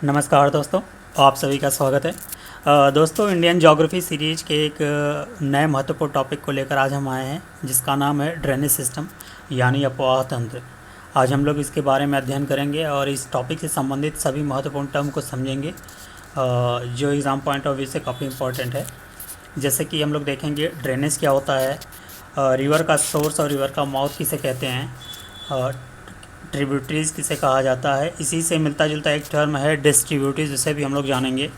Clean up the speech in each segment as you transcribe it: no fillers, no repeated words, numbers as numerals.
नमस्कार दोस्तों, आप सभी का स्वागत है। दोस्तों, इंडियन ज्योग्राफी सीरीज के एक नए महत्वपूर्ण टॉपिक को लेकर आज हम आए हैं, जिसका नाम है ड्रेनेज सिस्टम यानी अपवाह तंत्र। आज हम लोग इसके बारे में अध्ययन करेंगे और इस टॉपिक से संबंधित सभी महत्वपूर्ण टर्म को समझेंगे, जो एग्ज़ाम पॉइंट ऑफ व्यू से काफ़ी इंपॉर्टेंट है। जैसे कि हम लोग देखेंगे ड्रेनेज क्या होता है, रिवर का सोर्स और रिवर का माउथ किसे कहते हैं, ट्रिब्यूटरीज़ किसे कहा जाता है। इसी से मिलता जुलता एक टर्म है डिस्ट्रीब्यूटरीज, जिसे भी हम लोग जानेंगे।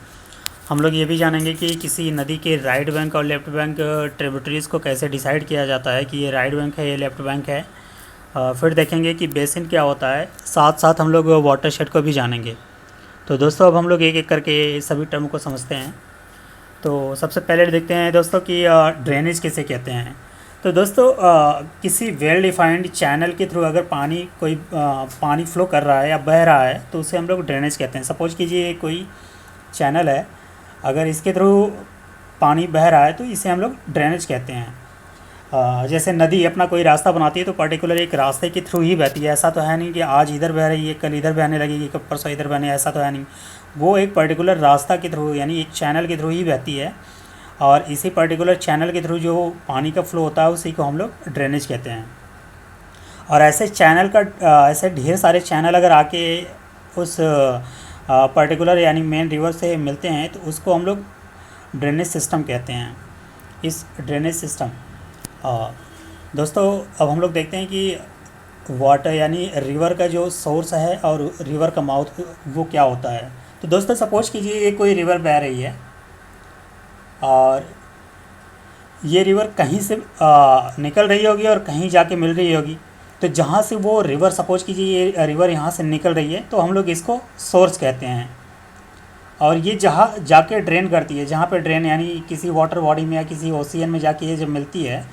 हम लोग ये भी जानेंगे कि किसी नदी के राइट बैंक और लेफ़्ट बैंक ट्रिब्यूटरीज़ को कैसे डिसाइड किया जाता है कि ये राइट बैंक है, ये लेफ़्ट बैंक है। फिर देखेंगे कि बेसिन क्या होता है, साथ साथ हम लोग वाटरशेड को भी जानेंगे। तो दोस्तों, अब हम लोग एक एक करके सभी टर्म को समझते हैं। तो सबसे पहले देखते हैं दोस्तों कि ड्रेनेज किसे कहते हैं। तो दोस्तों, किसी वेल डिफाइंड चैनल के थ्रू अगर पानी फ्लो कर रहा है या बह रहा है तो उसे हम लोग ड्रेनेज कहते हैं। सपोज कीजिए कोई चैनल है, अगर इसके थ्रू पानी बह रहा है तो इसे हम लोग ड्रेनेज कहते हैं। जैसे नदी अपना कोई रास्ता बनाती है तो पर्टिकुलर एक रास्ते के थ्रू ही बहती है। ऐसा तो है नहीं कि आज इधर बह रही है, कल इधर बहने लगेगी, कल परसों इधर बहने, ऐसा तो है नहीं। वो एक पर्टिकुलर रास्ता के थ्रू यानी एक चैनल के थ्रू ही बहती है, और इसी पर्टिकुलर चैनल के थ्रू जो पानी का फ्लो होता है उसी को हम लोग ड्रेनेज कहते हैं। और ऐसे ऐसे ढेर सारे चैनल अगर आके उस पर्टिकुलर यानी मेन रिवर से मिलते हैं तो उसको हम लोग ड्रेनेज सिस्टम कहते हैं। इस ड्रेनेज सिस्टम दोस्तों, अब हम लोग देखते हैं कि वाटर यानी रिवर का जो सोर्स है और रिवर का माउथ वो क्या होता है। तो दोस्तों, सपोज कीजिए ये कोई रिवर बह रही है और ये रिवर कहीं से निकल रही होगी और कहीं जाके मिल रही होगी। तो जहाँ से वो रिवर, सपोज कीजिए ये रिवर यहाँ से निकल रही है तो हम लोग इसको सोर्स कहते हैं। और ये जहाँ जाके ड्रेन करती है, जहाँ पे ड्रेन यानी किसी वाटर बॉडी में या किसी ओशियन में जाके ये जब मिलती है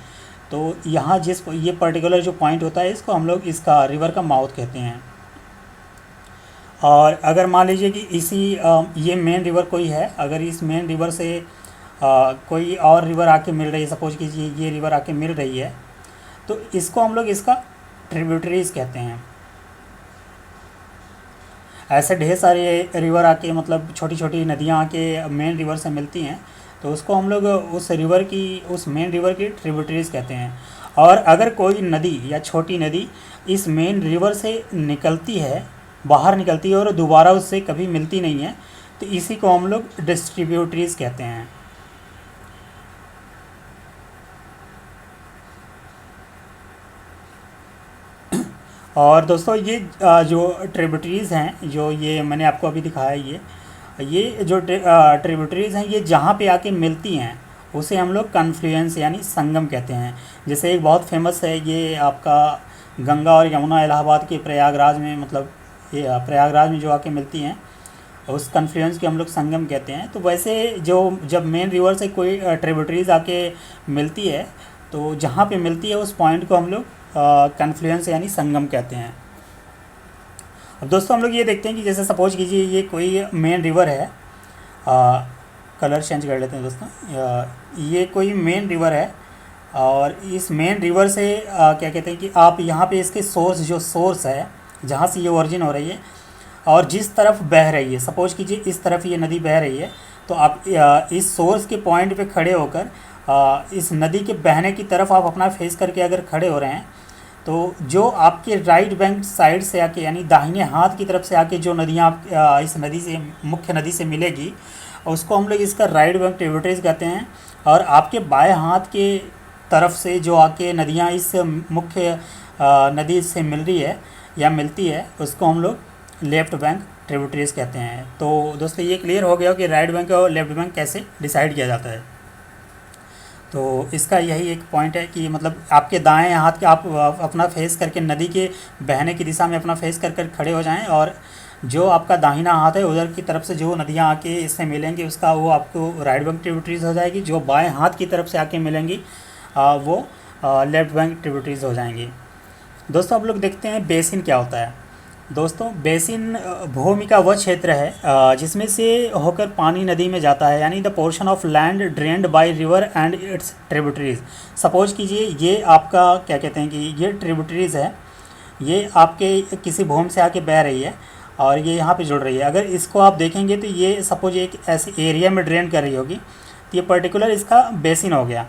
तो यहाँ ये पर्टिकुलर जो पॉइंट होता है इसको हम लोग इसका रिवर का माउथ कहते हैं। और अगर मान लीजिए कि ये मेन रिवर कोई है, अगर इस मेन रिवर से कोई और रिवर आके मिल रही है, सपोज कीजिए ये रिवर आके मिल रही है, तो इसको हम लोग इसका ट्रिब्यूटरीज कहते हैं। ऐसे ढेर सारे रिवर आके, मतलब छोटी छोटी नदियाँ आके मेन रिवर से मिलती हैं, तो उसको हम लोग उस मेन रिवर की ट्रिब्यूटरीज कहते हैं। और अगर कोई नदी या छोटी नदी इस मेन रिवर से निकलती है, बाहर निकलती है और दोबारा उससे कभी मिलती नहीं है, तो इसी को हम लोग डिस्ट्रीब्यूटरीज कहते हैं। और दोस्तों, ये जो ट्रिब्यूटरीज़ हैं, जो ये मैंने आपको अभी दिखाया, ये जो ट्रिब्यूटरीज़ हैं, ये जहाँ पे आके मिलती हैं उसे हम लोग कन्फ्लुएंस यानी संगम कहते हैं। जैसे एक बहुत फेमस है ये आपका गंगा और यमुना इलाहाबाद के प्रयागराज में, मतलब ये प्रयागराज में जो आके मिलती हैं, उस कन्फ्लुएंस के हम लोग संगम कहते हैं। तो वैसे जब मेन रिवर से कोई ट्रिब्यूटरीज़ आके मिलती है तो जहाँ पे मिलती है उस पॉइंट को हम लोग कन्फ्लुएंस यानी संगम कहते हैं। अब दोस्तों, हम लोग ये देखते हैं कि जैसे सपोज कीजिए ये कोई मेन रिवर है, कलर चेंज कर लेते हैं दोस्तों। ये कोई मेन रिवर है और इस मेन रिवर से क्या कहते हैं कि आप यहाँ पे इसके सोर्स है, जहाँ से ये ओरिजिन हो रही है और जिस तरफ बह रही है, सपोज कीजिए इस तरफ ये नदी बह रही है, तो आप इस सोर्स के पॉइंट पे खड़े होकर इस नदी के बहने की तरफ आप अपना फेस करके अगर खड़े हो रहे हैं, तो जो आपके राइट बैंक साइड से आके यानी दाहिने हाथ की तरफ से आके जो नदियाँ आप इस नदी से, मुख्य नदी से मिलेगी, उसको हम लोग इसका राइट बैंक ट्रिब्यूटरीज कहते हैं। और आपके बाएं हाथ के तरफ से जो आके नदियाँ इस मुख्य नदी से मिल रही है या मिलती है, उसको हम लोग लेफ़्ट बैंक ट्रिब्यूटरीज कहते हैं। तो दोस्तों, ये क्लियर हो गया कि राइट बैंक और लेफ़्ट बैंक कैसे डिसाइड किया जाता है। तो इसका यही एक पॉइंट है कि मतलब आपके दाएं हाथ के आप अपना फेस करके नदी के बहने की दिशा में अपना फेस कर कर खड़े हो जाएं, और जो आपका दाहिना हाथ है उधर की तरफ से जो नदियां आके इससे मिलेंगी उसका वो आपको राइट बैंक ट्रिब्यूटरीज हो जाएगी। जो बाएं हाथ की तरफ से आके मिलेंगी वो लेफ़्ट बैंक ट्रिब्यूटरीज हो जाएंगी। दोस्तों, अब लोग देखते हैं बेसिन क्या होता है। दोस्तों, बेसिन भूमि का वह क्षेत्र है जिसमें से होकर पानी नदी में जाता है, यानी the portion of land drained by river and it's tributaries. Suppose कीजिए ये आपका क्या कहते हैं कि ये ट्रिब्यूटरीज है, ये आपके किसी भूमि से आके बह रही है और ये यहाँ पे जुड़ रही है। अगर इसको आप देखेंगे तो ये सपोज एक ऐसे एरिया में ड्रेन कर रही होगी, तो ये पर्टिकुलर इसका बेसिन हो गया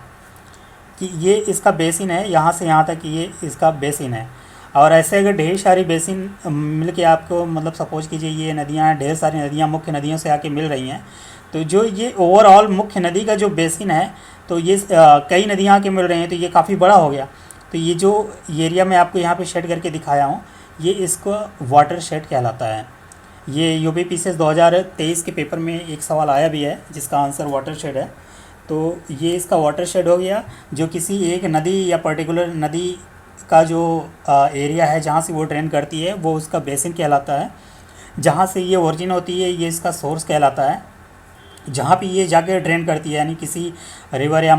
कि ये इसका बेसिन है, यहाँ से यहाँ तक ये इसका बेसिन है। और ऐसे अगर ढेर सारी बेसिन मिल के आपको मतलब सपोज कीजिए ये नदियाँ, ढेर सारी नदियाँ मुख्य नदियों से आके मिल रही हैं, तो जो ये ओवरऑल मुख्य नदी का जो बेसिन है, तो ये कई नदियाँ आके मिल रही हैं, तो ये काफ़ी बड़ा हो गया। तो ये जो एरिया मैं आपको यहाँ पे शेड करके दिखाया हूँ, ये इसको वाटर शेड कहलाता है। ये यूपी पीसीएस 2023 के पेपर में एक सवाल आया भी है जिसका आंसर वाटर शेड है। तो ये इसका वाटर शेड हो गया, जो किसी एक नदी या पर्टिकुलर नदी का जो एरिया है जहाँ से वो ड्रेन करती है वो उसका बेसिन कहलाता है। जहाँ से ये ओरिजिन होती है ये इसका सोर्स कहलाता है। जहाँ पे ये जाके ड्रेन करती है यानी किसी रिवर या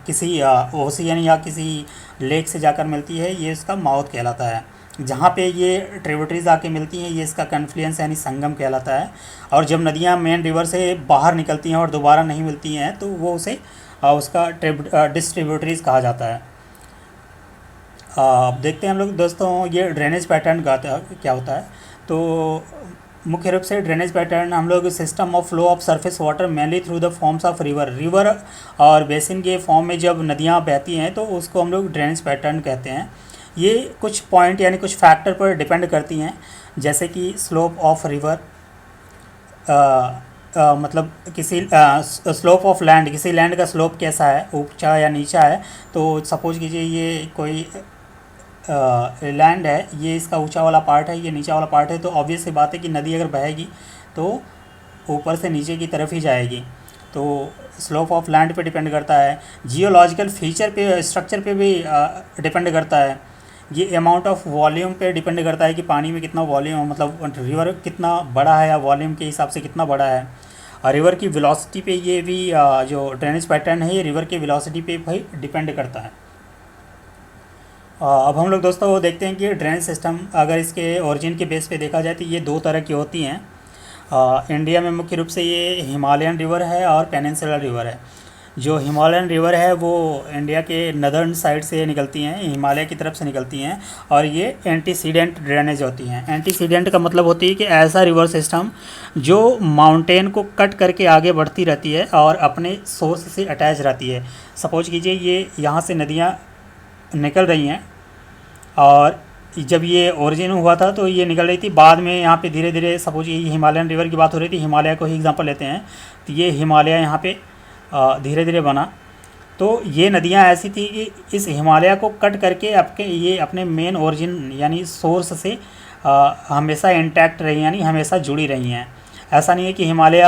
किसी ओशियन या किसी लेक से जाकर मिलती है, ये इसका माउथ कहलाता है। जहाँ पे ये ट्रिब्यूटरीज आके मिलती हैं ये इसका कन्फ्लुएंस यानी संगम कहलाता है। और जब नदियाँ मेन रिवर से बाहर निकलती हैं और दोबारा नहीं मिलती हैं तो वो उसे उसका डिस्ट्रीब्यूटरीज कहा जाता है। अब देखते हैं हम लोग दोस्तों ये ड्रेनेज पैटर्न का क्या होता है। तो मुख्य रूप से ड्रेनेज पैटर्न हम लोग system of flow of surface water mainly through the forms of river और बेसिन के फॉर्म में जब नदियाँ बहती हैं तो उसको हम लोग ड्रेनेज पैटर्न कहते हैं। ये कुछ पॉइंट यानी कुछ फैक्टर पर डिपेंड करती हैं, जैसे कि स्लोप ऑफ रिवर, मतलब किसी स्लोप ऑफ लैंड, किसी लैंड का स्लोप कैसा है, ऊंचा या नीचा है। तो सपोज कीजिए ये कोई लैंड है, ये इसका ऊंचा वाला पार्ट है, ये नीचा वाला पार्ट है, तो ऑब्वियस सी बात है कि नदी अगर बहेगी तो ऊपर से नीचे की तरफ ही जाएगी। तो स्लोप ऑफ लैंड पे डिपेंड करता है। जियोलॉजिकल फीचर पे, स्ट्रक्चर पे भी डिपेंड करता है। ये अमाउंट ऑफ वॉल्यूम पे डिपेंड करता है कि पानी में कितना वॉल्यूम, मतलब रिवर कितना बड़ा है या वॉल्यूम के हिसाब से कितना बड़ा है। और रिवर की वेलोसिटी पे ये भी जो ड्रेनेज पैटर्न है ये रिवर की वेलोसिटी पे भाई डिपेंड करता है। अब हम लोग दोस्तों देखते हैं कि ड्रेनेज सिस्टम अगर इसके ओरिजिन के बेस पे देखा जाए तो ये दो तरह की होती हैं। इंडिया में मुख्य रूप से ये हिमालयन रिवर है और पेनिनसुलर रिवर है। जो हिमालयन रिवर है वो इंडिया के नदर्न साइड से निकलती हैं, हिमालय की तरफ से निकलती हैं, और ये एंटीसीडेंट ड्रेनेज होती हैं। एंटीसीडेंट का मतलब होती है कि ऐसा रिवर सिस्टम जो माउंटेन को कट करके आगे बढ़ती रहती है और अपने सोर्स से अटैच रहती है। सपोज कीजिए ये यहाँ से नदियाँ निकल रही हैं और जब ये ओरिजिन हुआ था तो ये निकल रही थी, बाद में यहाँ पे धीरे धीरे, सपोज ये हिमालयन रिवर की बात हो रही थी, हिमालय को ही एग्जांपल लेते हैं, तो ये हिमालय यहाँ पे धीरे धीरे बना। तो ये नदियाँ ऐसी थी कि इस हिमालय को कट करके आपके ये अपने मेन ओरिजिन यानी सोर्स से हमेशा इंटैक्ट रही, यानी हमेशा जुड़ी रही हैं। ऐसा नहीं है कि हिमालय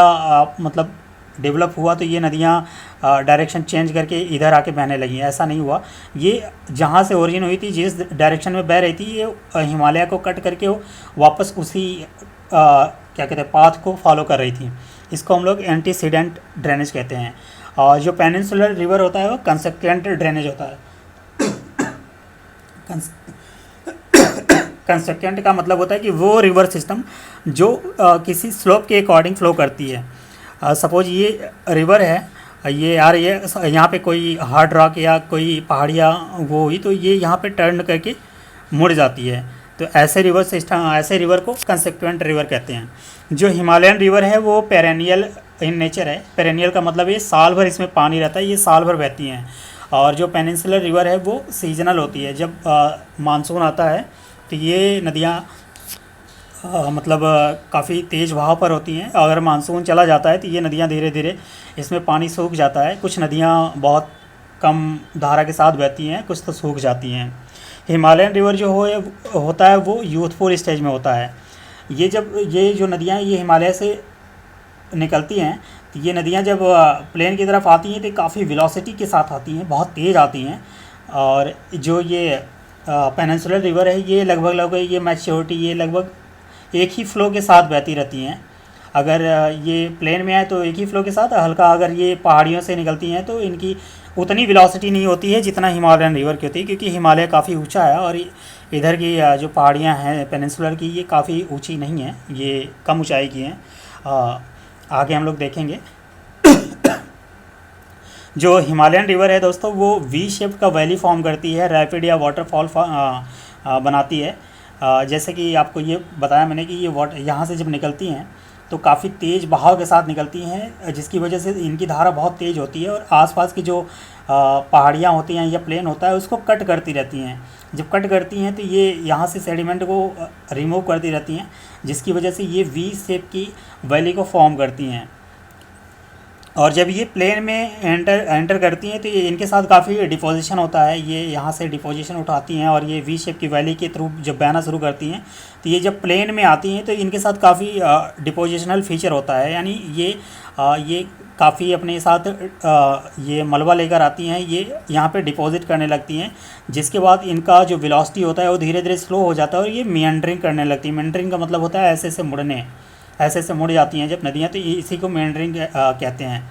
मतलब डेवलप हुआ तो ये नदियाँ डायरेक्शन चेंज करके इधर आके बहने लगी, ऐसा नहीं हुआ। ये जहाँ से ओरिजिन हुई थी, जिस डायरेक्शन में बह रही थी, ये हिमालय को कट करके वो वापस उसी क्या कहते हैं पाथ को फॉलो कर रही थी। इसको हम लोग एंटीसीडेंट ड्रेनेज कहते हैं। और जो पेनिनसुलर रिवर होता है वो कंसेक्वेंट ड्रेनेज होता है। कंसेक्वेंट का मतलब होता है कि वो रिवर सिस्टम जो किसी स्लोप के अकॉर्डिंग फ्लो करती है। सपोज ये रिवर है, ये यार ये यहाँ पे कोई हार्ड रॉक या कोई पहाड़ियाँ वो हुई तो ये यहाँ पे टर्न करके मुड़ जाती है। तो ऐसे रिवर सिस्टम, ऐसे रिवर को कंसेक्वेंट रिवर कहते हैं। जो हिमालयन रिवर है वो पेरेनियल इन नेचर है। पेरेनियल का मतलब ये साल भर इसमें पानी रहता है, ये साल भर बहती हैं। और जो पेनिनसुलर रिवर है वो सीजनल होती है। जब मानसून आता है तो ये नदियाँ मतलब काफ़ी तेज़ बहाव पर होती हैं। अगर मानसून चला जाता है तो ये नदियाँ धीरे धीरे इसमें पानी सूख जाता है। कुछ नदियाँ बहुत कम धारा के साथ बहती हैं, कुछ तो सूख जाती हैं। हिमालयन रिवर जो होता है वो यूथफुल स्टेज में होता है। ये जब ये जो नदियाँ ये हिमालय से निकलती हैं तो ये नदियाँ जब प्लेन की तरफ आती हैं तो काफ़ी वेलोसिटी के साथ आती हैं, बहुत तेज़ आती हैं। और जो ये पेनिनसुलर रिवर है ये लगभग ये मैच्योरिटी ये लगभग एक ही फ़्लो के साथ बहती रहती हैं। अगर ये प्लेन में आए तो एक ही फ़्लो के साथ, हल्का अगर ये पहाड़ियों से निकलती हैं तो इनकी उतनी वेलोसिटी नहीं होती है जितना हिमालयन रिवर की होती है, क्योंकि हिमालय काफ़ी ऊंचा है और इधर की जो पहाड़ियाँ हैं पेनिनसुलर की ये काफ़ी ऊंची नहीं हैं, ये कम ऊंचाई की हैं। आगे हम लोग देखेंगे। जो हिमालयन रिवर है दोस्तों वो वी शेप का वैली फॉर्म करती है, रैपिड या वाटरफॉल बनाती है। जैसे कि आपको ये बताया मैंने कि ये वाटर यहाँ से जब निकलती हैं तो काफ़ी तेज़ बहाव के साथ निकलती हैं, जिसकी वजह से इनकी धारा बहुत तेज़ होती है और आसपास की जो पहाड़ियाँ होती हैं या प्लेन होता है उसको कट करती रहती हैं। जब कट करती हैं तो ये यहाँ से सेडिमेंट को रिमूव करती रहती हैं, जिसकी वजह से ये वी शेप की वैली को फॉर्म करती हैं। और जब ये प्लेन में एंटर करती हैं तो ये इनके साथ काफ़ी डिपोजिशन होता है, ये यहाँ से डिपोजिशन उठाती हैं और ये वी शेप की वैली के थ्रू जब बहना शुरू करती हैं तो ये जब प्लेन में आती हैं तो इनके साथ काफ़ी डिपोजिशनल फीचर होता है, यानी ये काफ़ी अपने साथ ये मलबा लेकर आती हैं, ये यहाँ पे डिपॉजिट करने लगती हैं, जिसके बाद इनका जो वेलोसिटी होता है वो धीरे धीरे स्लो हो जाता है और ये मियंडरिंग करने लगती है। मियंडरिंग का मतलब होता है ऐसे ऐसे मुड़ने, ऐसे ऐसे मुड़ जाती हैं जब नदियाँ, तो इसी को मेंडरिंग कहते हैं।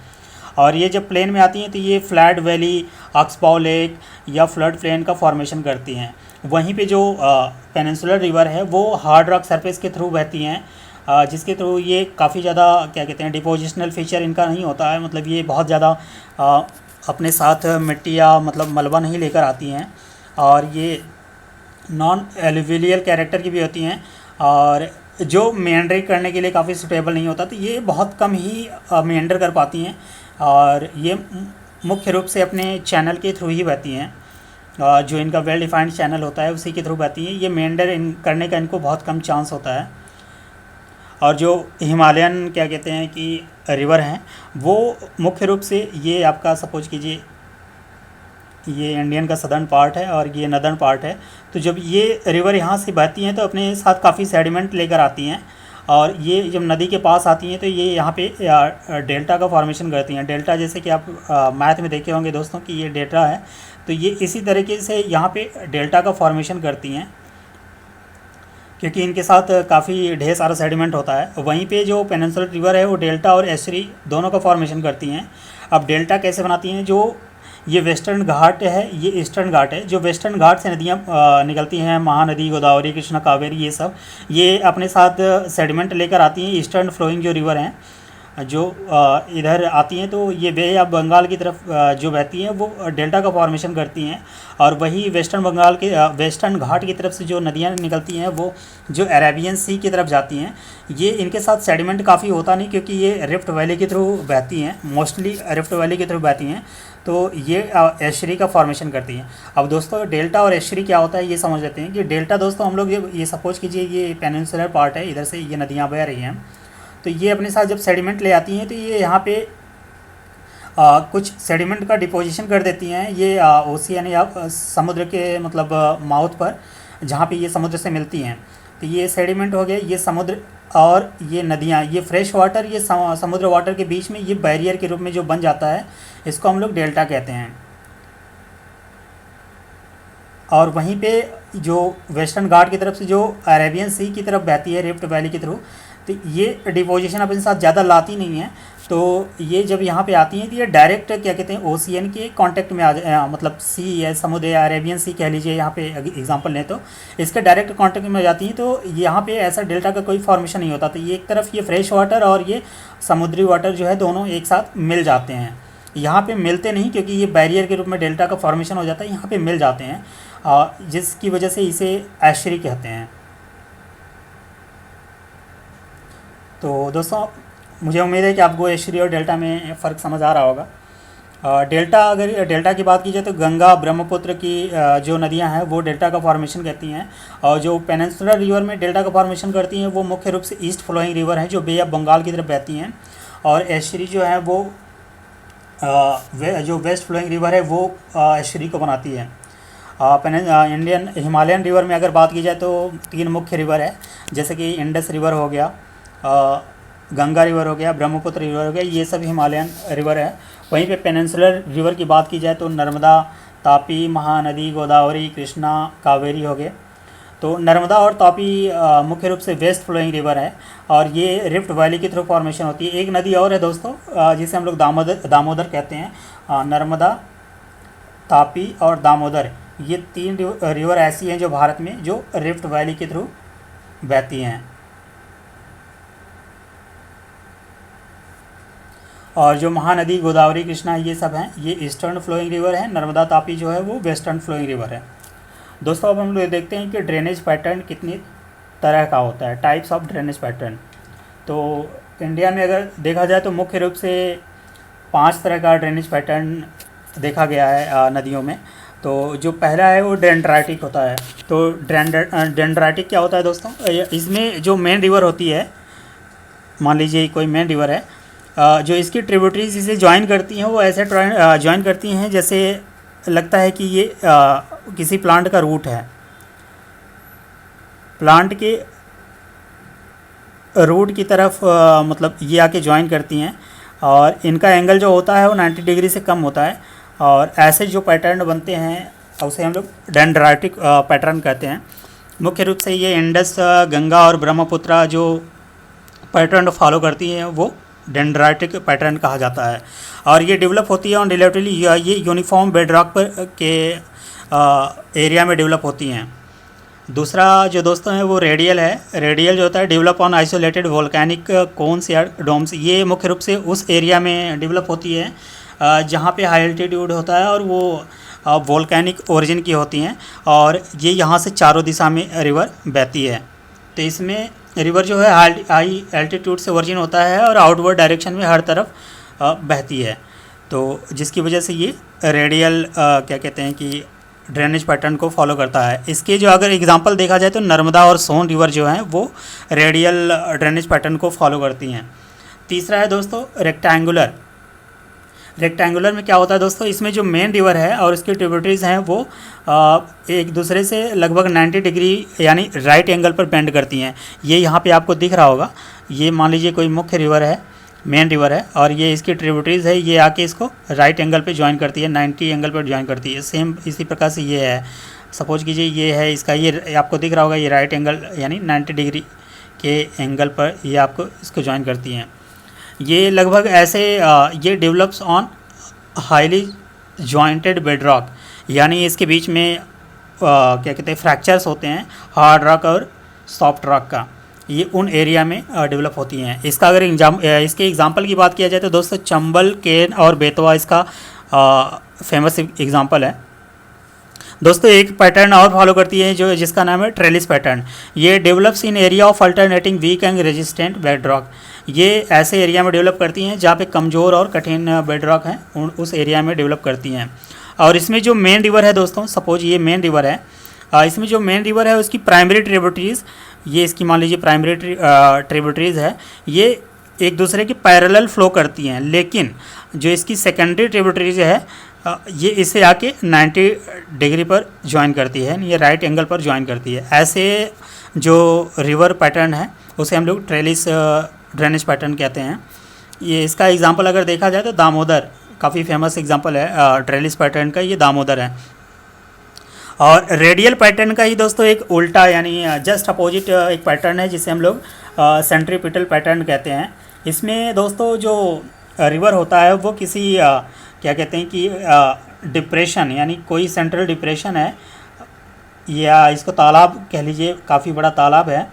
और ये जब प्लेन में आती हैं तो ये फ्लैट वैली, ऑक्सबाउ लेक या फ्लड प्लेन का फॉर्मेशन करती हैं। वहीं पे जो पेनिनसुलर रिवर है वो हार्ड रॉक सरफेस के थ्रू बहती हैं, जिसके थ्रू ये काफ़ी ज़्यादा क्या कहते हैं डिपोजिशनल फीचर इनका नहीं होता है, मतलब ये बहुत ज़्यादा अपने साथ मिट्टी या मतलब मलबा नहीं लेकर आती हैं और ये नॉन एलुवियल कैरेक्टर की भी होती हैं और जो मेंडरिंग करने के लिए काफ़ी सुटेबल नहीं होता, तो ये बहुत कम ही मेंडर कर पाती हैं और ये मुख्य रूप से अपने चैनल के थ्रू ही बहती हैं, जो इनका वेल डिफाइंड चैनल होता है उसी के थ्रू बहती हैं। ये मेंडर करने का इनको बहुत कम चांस होता है। और जो हिमालयन क्या कहते हैं कि रिवर हैं वो मुख्य रूप से ये आपका सपोज कीजिए ये इंडियन का सदर्न पार्ट है और ये नदर्न पार्ट है, तो जब ये रिवर यहाँ से बहती हैं तो अपने साथ काफ़ी सेडिमेंट लेकर आती हैं और ये जब नदी के पास आती हैं तो ये यहाँ पे डेल्टा का फॉर्मेशन करती हैं। डेल्टा जैसे कि आप मैथ में देखे होंगे दोस्तों कि ये डेल्टा है, तो ये इसी तरीके से यहाँ पे डेल्टा का फॉर्मेशन करती हैं क्योंकि इनके साथ काफ़ी ढेर सारा सेडिमेंट होता है। वहीं पे जो पेनिनसुलर रिवर है वो डेल्टा और एस्चुरी दोनों का फॉर्मेशन करती हैं। अब डेल्टा कैसे बनाती हैं, जो ये वेस्टर्न घाट है, ये ईस्टर्न घाट है, जो वेस्टर्न घाट से नदियाँ निकलती हैं, महानदी, गोदावरी, कृष्णा, कावेरी, ये सब ये अपने साथ सेडिमेंट लेकर आती हैं। ईस्टर्न फ्लोइंग जो रिवर हैं जो इधर आती हैं तो ये बे ऑफ बंगाल की तरफ जो बहती हैं वो डेल्टा का फॉर्मेशन करती हैं और वही वेस्टर्न बंगाल के वेस्टर्न घाट की तरफ से जो नदियाँ निकलती हैं वो जो अरेबियन सी की तरफ जाती हैं। ये इनके साथ सेडिमेंट काफ़ी होता नहीं क्योंकि ये रिफ्ट वैली के थ्रू बहती हैं, मोस्टली रिफ्ट वैली के थ्रू बहती हैं, तो ये एस्चुरी का फॉर्मेशन करती हैं। अब दोस्तों डेल्टा और एस्चुरी क्या होता है ये समझ लेते हैं कि डेल्टा दोस्तों हम लोग ये सपोज कीजिए ये पेनिनसुलर पार्ट है, इधर से ये नदियाँ बह रही हैं, तो ये अपने साथ जब सेडिमेंट ले आती हैं तो ये यहाँ पे कुछ सेडिमेंट का डिपोजिशन कर देती हैं। ये ओशियन या समुद्र के मतलब माउथ पर जहाँ पे ये समुद्र से मिलती हैं, तो ये सेडिमेंट हो गया। ये समुद्र और ये नदियाँ, ये फ्रेश वाटर, ये समुद्र वाटर के बीच में ये बैरियर के रूप में जो बन जाता है इसको हम लोग डेल्टा कहते हैं। और वहीं पे जो वेस्टर्न घाट की तरफ से जो अरेबियन सी की तरफ बहती है रिफ्ट वैली के थ्रू, तो ये डिपोजिशन अपने साथ ज़्यादा लाती नहीं है, तो ये जब यहाँ पे आती हैं तो ये डायरेक्ट क्या कहते हैं ओशियन के कांटेक्ट में मतलब सी है, समुद्र या अरेबियन सी कह लीजिए, यहाँ पे एग्जांपल लें तो इसके डायरेक्ट कांटेक्ट में जाती हैं, तो यहाँ पे ऐसा डेल्टा का कोई फॉर्मेशन नहीं होता। तो ये एक तरफ ये फ्रेश वाटर और ये समुद्री वाटर जो है दोनों एक साथ मिल जाते हैं। यहाँ पे मिलते नहीं क्योंकि ये बैरियर के रूप में डेल्टा का फॉर्मेशन हो जाता है, यहाँ पे मिल जाते हैं जिसकी वजह से इसे एस्चुरी कहते हैं। तो दोस्तों मुझे उम्मीद है कि आपको एस्चुरी और डेल्टा में फ़र्क समझ आ रहा होगा। डेल्टा, अगर डेल्टा की बात की जाए तो गंगा, ब्रह्मपुत्र की जो नदियां हैं वो डेल्टा का फॉर्मेशन करती हैं, और जो पेनिनसुलर रिवर में डेल्टा का फॉर्मेशन करती हैं वो मुख्य रूप से ईस्ट फ्लोइंग रिवर हैं जो बे ऑफ बंगाल की तरफ बहती हैं, और एस्चुरी जो है वो जो वेस्ट फ्लोइंग रिवर है वो एस्चुरी को बनाती है। इंडियन हिमालयन रिवर में अगर बात की जाए तो 3 मुख्य रिवर है, जैसे कि इंडस रिवर हो गया, गंगा रिवर हो गया, ब्रह्मपुत्र रिवर हो गया, ये सब हिमालयन रिवर है। वहीं पे पेनिनसुलर रिवर की बात की जाए तो नर्मदा, तापी, महानदी, गोदावरी, कृष्णा, कावेरी हो गए। तो नर्मदा और तापी मुख्य रूप से वेस्ट फ्लोइंग रिवर है और ये रिफ्ट वैली के थ्रू फॉर्मेशन होती है। एक नदी और है दोस्तों जिसे हम लोग दामोदर कहते हैं। नर्मदा, तापी और दामोदर, ये 3 रिवर ऐसी हैं जो भारत में जो रिफ्ट वैली के थ्रू बहती हैं। और जो महानदी, गोदावरी, कृष्णा, ये सब हैं ये ईस्टर्न फ्लोइंग रिवर है। नर्मदा, तापी जो है वो वेस्टर्न फ्लोइंग रिवर है। दोस्तों अब हम लोग देखते हैं कि ड्रेनेज पैटर्न कितनी तरह का होता है, टाइप्स ऑफ ड्रेनेज पैटर्न। तो इंडिया में अगर देखा जाए तो मुख्य रूप से 5 तरह का ड्रेनेज पैटर्न देखा गया है नदियों में। तो जो पहला है वो डेंड्राइटिक होता है। तो डेंड्राइटिक क्या होता है दोस्तों, इसमें जो मेन रिवर होती है, मान लीजिए कोई मेन रिवर है, जो इसकी ट्रिब्यूटरीज इसे ज्वाइन करती हैं वो ऐसे ज्वाइन करती हैं जैसे लगता है कि ये किसी प्लांट का रूट है। प्लांट के रूट की तरफ मतलब ये आके ज्वाइन करती हैं और इनका एंगल जो होता है वो 90 डिग्री से कम होता है। और ऐसे जो पैटर्न बनते हैं उसे हम लोग डेंड्राइटिक पैटर्न कहते हैं। मुख्य रूप से ये इंडस, गंगा और ब्रह्मपुत्र जो पैटर्न फॉलो करती हैं वो डेंड्राइटिक पैटर्न कहा जाता है। और ये डेवलप होती है ऑन रिलेटिवली ये यूनिफॉर्म बेडरॉक पर के एरिया में डेवलप होती हैं। दूसरा जो दोस्तों है वो रेडियल है। रेडियल जो होता है develop on isolated volcanic cones या डोम्स। ये मुख्य रूप से उस एरिया में डेवलप होती है जहाँ पे हाई एल्टीट्यूड होता है और वो वोल्केनिक ओरिजिन की होती हैं और ये यहाँ से चारों दिशा में रिवर बहती है। तो इसमें रिवर जो है हाई एल्टीट्यूड से ओरिजिन होता है और आउटवर्ड डायरेक्शन में हर तरफ बहती है। तो जिसकी वजह से ये रेडियल क्या कहते हैं कि ड्रेनेज पैटर्न को फॉलो करता है। इसके जो अगर एग्जांपल देखा जाए तो नर्मदा और सोन रिवर जो हैं वो रेडियल ड्रेनेज पैटर्न को फॉलो करती हैं। तीसरा है दोस्तों रेक्टेंगुलर। रेक्टेंगुलर में क्या होता है दोस्तों, इसमें जो मेन रिवर है और उसकी ट्रिब्यूटरीज हैं वो एक दूसरे से लगभग 90 डिग्री यानी राइट एंगल पर बेंड करती हैं। ये यहाँ पे आपको दिख रहा होगा। ये मान लीजिए कोई मुख्य रिवर है, मेन रिवर है और ये इसकी ट्रिब्यूटरीज है, ये आके इसको राइट एंगल पे ज्वाइन करती है, 90 एंगल पर ज्वाइन करती है। सेम इसी प्रकार से ये है, सपोज कीजिए ये है इसका, ये आपको दिख रहा होगा, ये राइट एंगल यानी 90 डिग्री के एंगल पर ये आपको इसको ज्वाइन करती हैं। ये लगभग ऐसे ये develops on highly jointed bedrock, यानी इसके बीच में क्या कहते हैं फ्रैक्चर्स होते हैं हार्ड रॉक और सॉफ्ट रॉक का, ये उन एरिया में डेवलप होती हैं। इसका अगर इसके एग्जांपल की बात किया जाए तो दोस्तों चंबल, केन और बेतवा इसका फेमस एग्जांपल है। दोस्तों एक पैटर्न और फॉलो करती है जो जिसका नाम है ट्रेलिस पैटर्न। ये develops in area of alternating weak and resistant bedrock. ये ऐसे एरिया में डेवलप करती हैं जहाँ पे कमज़ोर और कठिन बेडरॉक हैं, उस एरिया में डेवलप करती हैं। और इसमें जो मेन रिवर है दोस्तों, सपोज ये मेन रिवर है, इसमें जो मेन रिवर है उसकी प्राइमरी ट्रिब्यूटरीज, ये इसकी मान लीजिए प्राइमरी ट्रिब्यूटरीज है, ये एक दूसरे के पैरेलल फ्लो करती हैं। लेकिन जो इसकी सेकेंडरी ट्रिब्यूटरीज है ये इसे आके 90 डिग्री पर ज्वाइन करती है, ये राइट एंगल पर ज्वाइन करती है। ऐसे जो रिवर पैटर्न है उसे हम लोग ट्रेलिस ड्रेनेज पैटर्न कहते हैं। ये इसका एग्जांपल अगर देखा जाए तो दामोदर काफ़ी फेमस एग्जांपल है ट्रेलिस पैटर्न का, ये दामोदर है। और रेडियल पैटर्न का ही दोस्तों एक उल्टा यानी जस्ट अपोजिट एक पैटर्न है जिसे हम लोग सेंट्रीपिटल पैटर्न कहते हैं। इसमें दोस्तों जो रिवर होता है वो किसी क्या कहते हैं कि डिप्रेशन यानी कोई सेंट्रल डिप्रेशन है या इसको तालाब कह लीजिए, काफ़ी बड़ा तालाब है।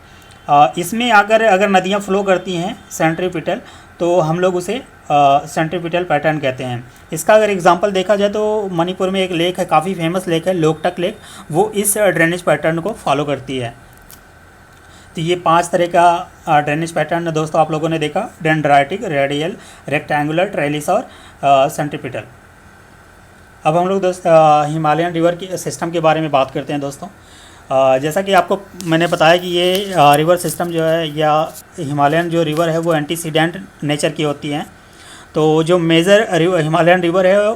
इसमें अगर नदियाँ फ्लो करती हैं सेंट्रीपिटल तो हम लोग उसे सेंट्रीपिटल पैटर्न कहते हैं। इसका अगर एग्जांपल देखा जाए तो मणिपुर में एक लेक है, काफ़ी फेमस लेक है लोकटक लेक, वो इस ड्रेनेज पैटर्न को फॉलो करती है। तो ये 5 तरह का ड्रेनेज पैटर्न दोस्तों आप लोगों ने देखा, डेंड्राइटिक, रेडियल, रेक्टेंगुलर, ट्रेलिस और सेंट्रीपिटल। अब हम लोग हिमालयन रिवर की सिस्टम के बारे में बात करते हैं दोस्तों। जैसा कि आपको मैंने बताया कि ये रिवर सिस्टम जो है या हिमालयन जो रिवर है वो एंटीसीडेंट नेचर की होती हैं। तो जो मेजर हिमालयन रिवर है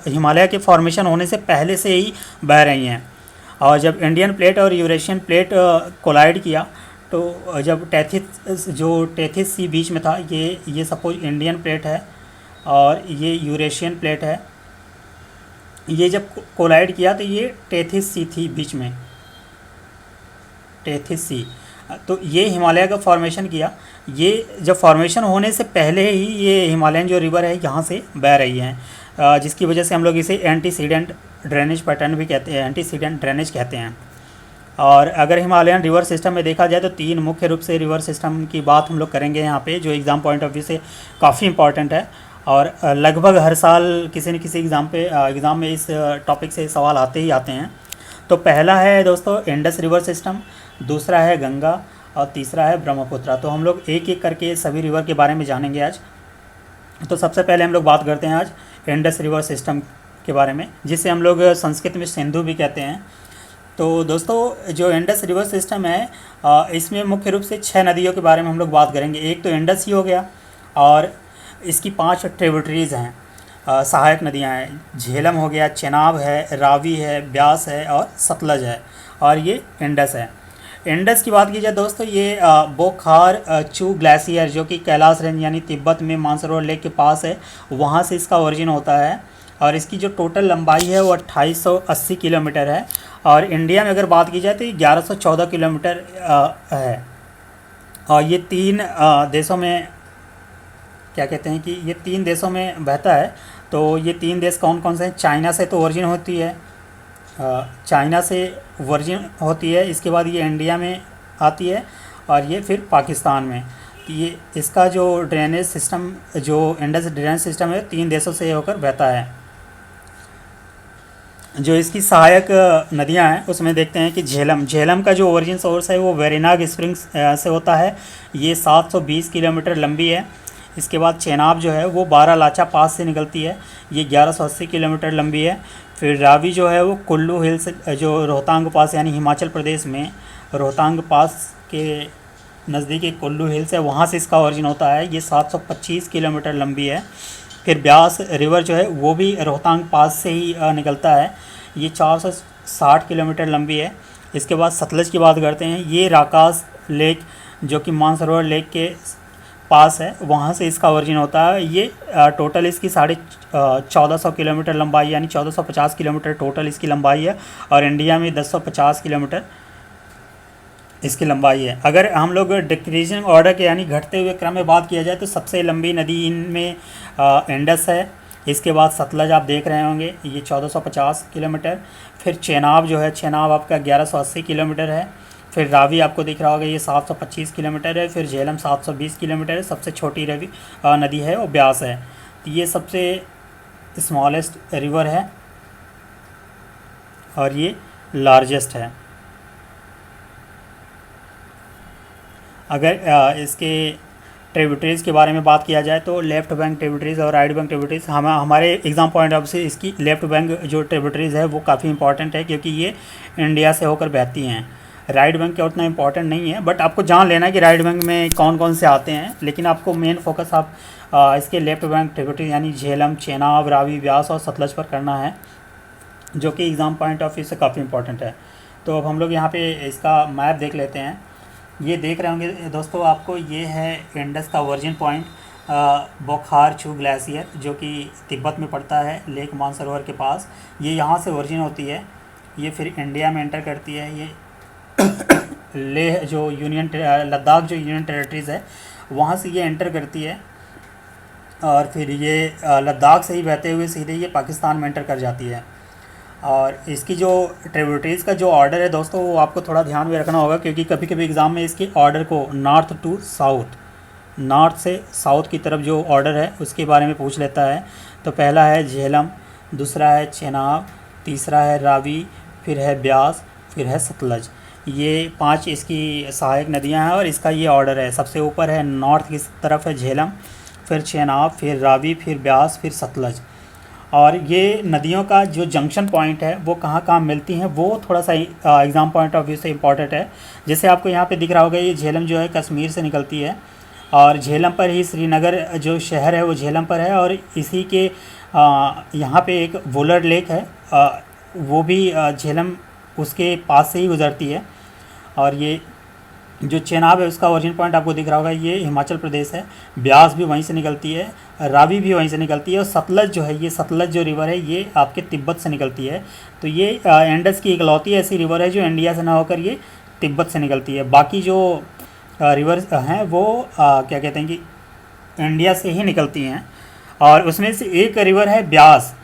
हिमालय के फॉर्मेशन होने से पहले से ही बह रही हैं। और जब इंडियन प्लेट और यूरेशियन प्लेट कोलाइड किया तो जब टेथिस सी बीच में था, ये सपोज इंडियन प्लेट है और ये यूरेशियन प्लेट है, ये जब कोलाइड किया तो ये टेथिस सी थी बीच में, टेथिस सी। तो ये हिमालय का फॉर्मेशन किया। ये जब फॉर्मेशन होने से पहले ही ये हिमालयन जो रिवर है यहाँ से बह रही हैं, जिसकी वजह से हम लोग इसे एंटीसीडेंट ड्रेनेज पैटर्न भी कहते हैं, एंटीसीडेंट ड्रेनेज कहते हैं। और अगर हिमालयन रिवर सिस्टम में देखा जाए तो 3 मुख्य रूप से रिवर सिस्टम की बात हम लोग करेंगे यहाँ पे, जो एग्ज़ाम पॉइंट ऑफ व्यू से काफ़ी इंपॉर्टेंट है। और लगभग हर साल किसी न किसी एग्ज़ाम में इस टॉपिक से सवाल आते ही आते हैं। तो पहला है दोस्तों इंडस रिवर सिस्टम, दूसरा है गंगा और तीसरा है ब्रह्मपुत्र। तो हम लोग एक एक करके सभी रिवर के बारे में जानेंगे आज। तो सबसे पहले हम लोग बात करते हैं आज इंडस रिवर सिस्टम के बारे में, जिसे हम लोग संस्कृत में सिंधु भी कहते हैं। तो दोस्तों जो इंडस रिवर सिस्टम है, इसमें मुख्य रूप से 6 नदियों के बारे में हम लोग बात करेंगे। एक तो इंडस ही हो गया और इसकी 5 ट्रिब्यूटरीज हैं, सहायक नदियां हैं। झेलम हो गया, चेनाब है, रावी है, ब्यास है और सतलज है, और ये इंडस है। इंडस की बात की जाए दोस्तों, ये बोखार चू ग्लेशियर जो कि कैलाश रेंज यानी तिब्बत में मानसरोवर लेक के पास है, वहाँ से इसका ओरिजिन होता है। और इसकी जो टोटल लंबाई है वो 2880 किलोमीटर है। और इंडिया में अगर बात की जाए तो ये 1114 किलोमीटर है। और ये 3 देशों में क्या कहते हैं कि ये 3 देशों में बहता है। तो ये 3 देश कौन कौन से हैं? चाइना से तो ओरिजिन होती है, चाइना से वर्जिन होती है, इसके बाद ये इंडिया में आती है और ये फिर पाकिस्तान में। ये इसका जो ड्रेनेज सिस्टम, जो इंडस ड्रेनेज सिस्टम है, 3 देशों से होकर बहता है। जो इसकी सहायक नदियां हैं उसमें देखते हैं कि झेलम का जो ओरिजिन सोर्स है वो वेरिनाग स्प्रिंग्स से होता है। ये 720 किलोमीटर लंबी है। इसके बाद चेनाब जो है वो बारालाचा पास से निकलती है, ये 1180 किलोमीटर लंबी है। फिर रावी जो है वो कुल्लू हिल्स, जो रोहतांग पास यानी हिमाचल प्रदेश में रोहतांग पास के नज़दीक एक कुल्लू हिल्स है, वहाँ से इसका ओरिजिन होता है, ये 725 किलोमीटर लंबी है। फिर ब्यास रिवर जो है वो भी रोहतांग पास से ही निकलता है, ये 460 किलोमीटर लंबी है। इसके बाद सतलज की बात करते हैं, ये राकास लेक जो कि मानसरोवर लेक के पास है, वहाँ से इसका ओरिजिन होता है। ये टोटल इसकी 1450 किलोमीटर लंबाई यानी 1450 किलोमीटर टोटल इसकी लंबाई है। और इंडिया में 1050 किलोमीटर इसकी लंबाई है। अगर हम लोग डिक्रीजिंग ऑर्डर के यानी घटते हुए क्रम में बात किया जाए तो सबसे लंबी नदी इनमें इंडस है। इसके बाद सतलज आप देख रहे होंगे, ये 1450 किलोमीटर। फिर चेनाब जो है, चेनाब आपका 1180 किलोमीटर है। फिर रावी आपको दिख रहा होगा, ये 725 किलोमीटर है। फिर झेलम 720 किलोमीटर है। सबसे छोटी रवि नदी है वो ब्यास है। तो ये सबसे स्मॉलेस्ट रिवर है और ये लार्जेस्ट है। अगर इसके ट्रिब्यूटरीज़ के बारे में बात किया जाए तो लेफ़्ट बैंक ट्रिब्यूटरीज़ और राइट बैंक ट्रिब्यूटरीज़, हमारे एग्ज़ाम पॉइंट ऑफ से इसकी लेफ़्ट बैंक जो ट्रिब्यूटरीज़ है वो काफ़ी इंपॉर्टेंट है, क्योंकि ये इंडिया से होकर बहती हैं। राइट बैंक का उतना इंपॉर्टेंट नहीं है, बट आपको जान लेना है कि राइट बैंक में कौन कौन से आते हैं। लेकिन आपको मेन फोकस आप इसके लेफ़्ट बैंक ट्रिब्यूटरी यानी झेलम, चेनाब, रावी, ब्यास और सतलज पर करना है, जो कि एग्ज़ाम पॉइंट ऑफ व्यू से काफ़ी इंपॉर्टेंट है। तो अब हम लोग यहाँ पे इसका मैप देख लेते हैं। ये देख रहे होंगे दोस्तों आपको, ये है इंडस का वर्जिन पॉइंट, बोखार चू ग्लेशियर जो कि तिब्बत में पड़ता है, लेक मानसरोवर के पास। ये यहाँ से वर्जिन होती है, ये फिर इंडिया में एंटर करती है। ये लेह जो लद्दाख जो यूनियन टेरिटरीज़ है वहाँ से ये एंटर करती है, और फिर ये लद्दाख से ही बहते हुए सीधे ये पाकिस्तान में एंटर कर जाती है। और इसकी जो ट्रिब्यूटरीज़ का जो ऑर्डर है दोस्तों वो आपको थोड़ा ध्यान में रखना होगा, क्योंकि कभी कभी एग्ज़ाम में इसके ऑर्डर को नॉर्थ टू साउथ, नॉर्थ से साउथ की तरफ जो ऑर्डर है उसके बारे में पूछ लेता है। तो पहला है झेलम, दूसरा है चेनाब, तीसरा है रावी, फिर है ब्यास, फिर है सतलज। ये 5 इसकी सहायक नदियां हैं और इसका ये ऑर्डर है। सबसे ऊपर है नॉर्थ की तरफ है झेलम, फिर चेनाब, फिर रावी, फिर ब्यास, फिर सतलज। और ये नदियों का जो जंक्शन पॉइंट है वो कहाँ कहाँ मिलती हैं वो थोड़ा सा एग्ज़ाम पॉइंट ऑफ व्यू से इम्पॉर्टेंट है। जैसे आपको यहाँ पे दिख रहा होगा, ये झेलम जो है कश्मीर से निकलती है, और झेलम पर ही श्रीनगर जो शहर है वो झेलम पर है। और इसी के यहाँ पे एक वुलर लेक है, वो भी झेलम उसके पास से ही गुजरती है। और ये जो चेनाब है उसका ओरिजिन पॉइंट आपको दिख रहा होगा, ये हिमाचल प्रदेश है। ब्यास भी वहीं से निकलती है, रावी भी वहीं से निकलती है, और सतलज जो है, ये सतलज जो रिवर है ये आपके तिब्बत से निकलती है। तो ये इंडस की इकलौती ऐसी रिवर है जो इंडिया से ना होकर ये तिब्बत से निकलती है। बाकी जो रिवर्स हैं वो क्या कहते हैं कि इंडिया से ही निकलती हैं। और उसमें से एक रिवर है ब्यास।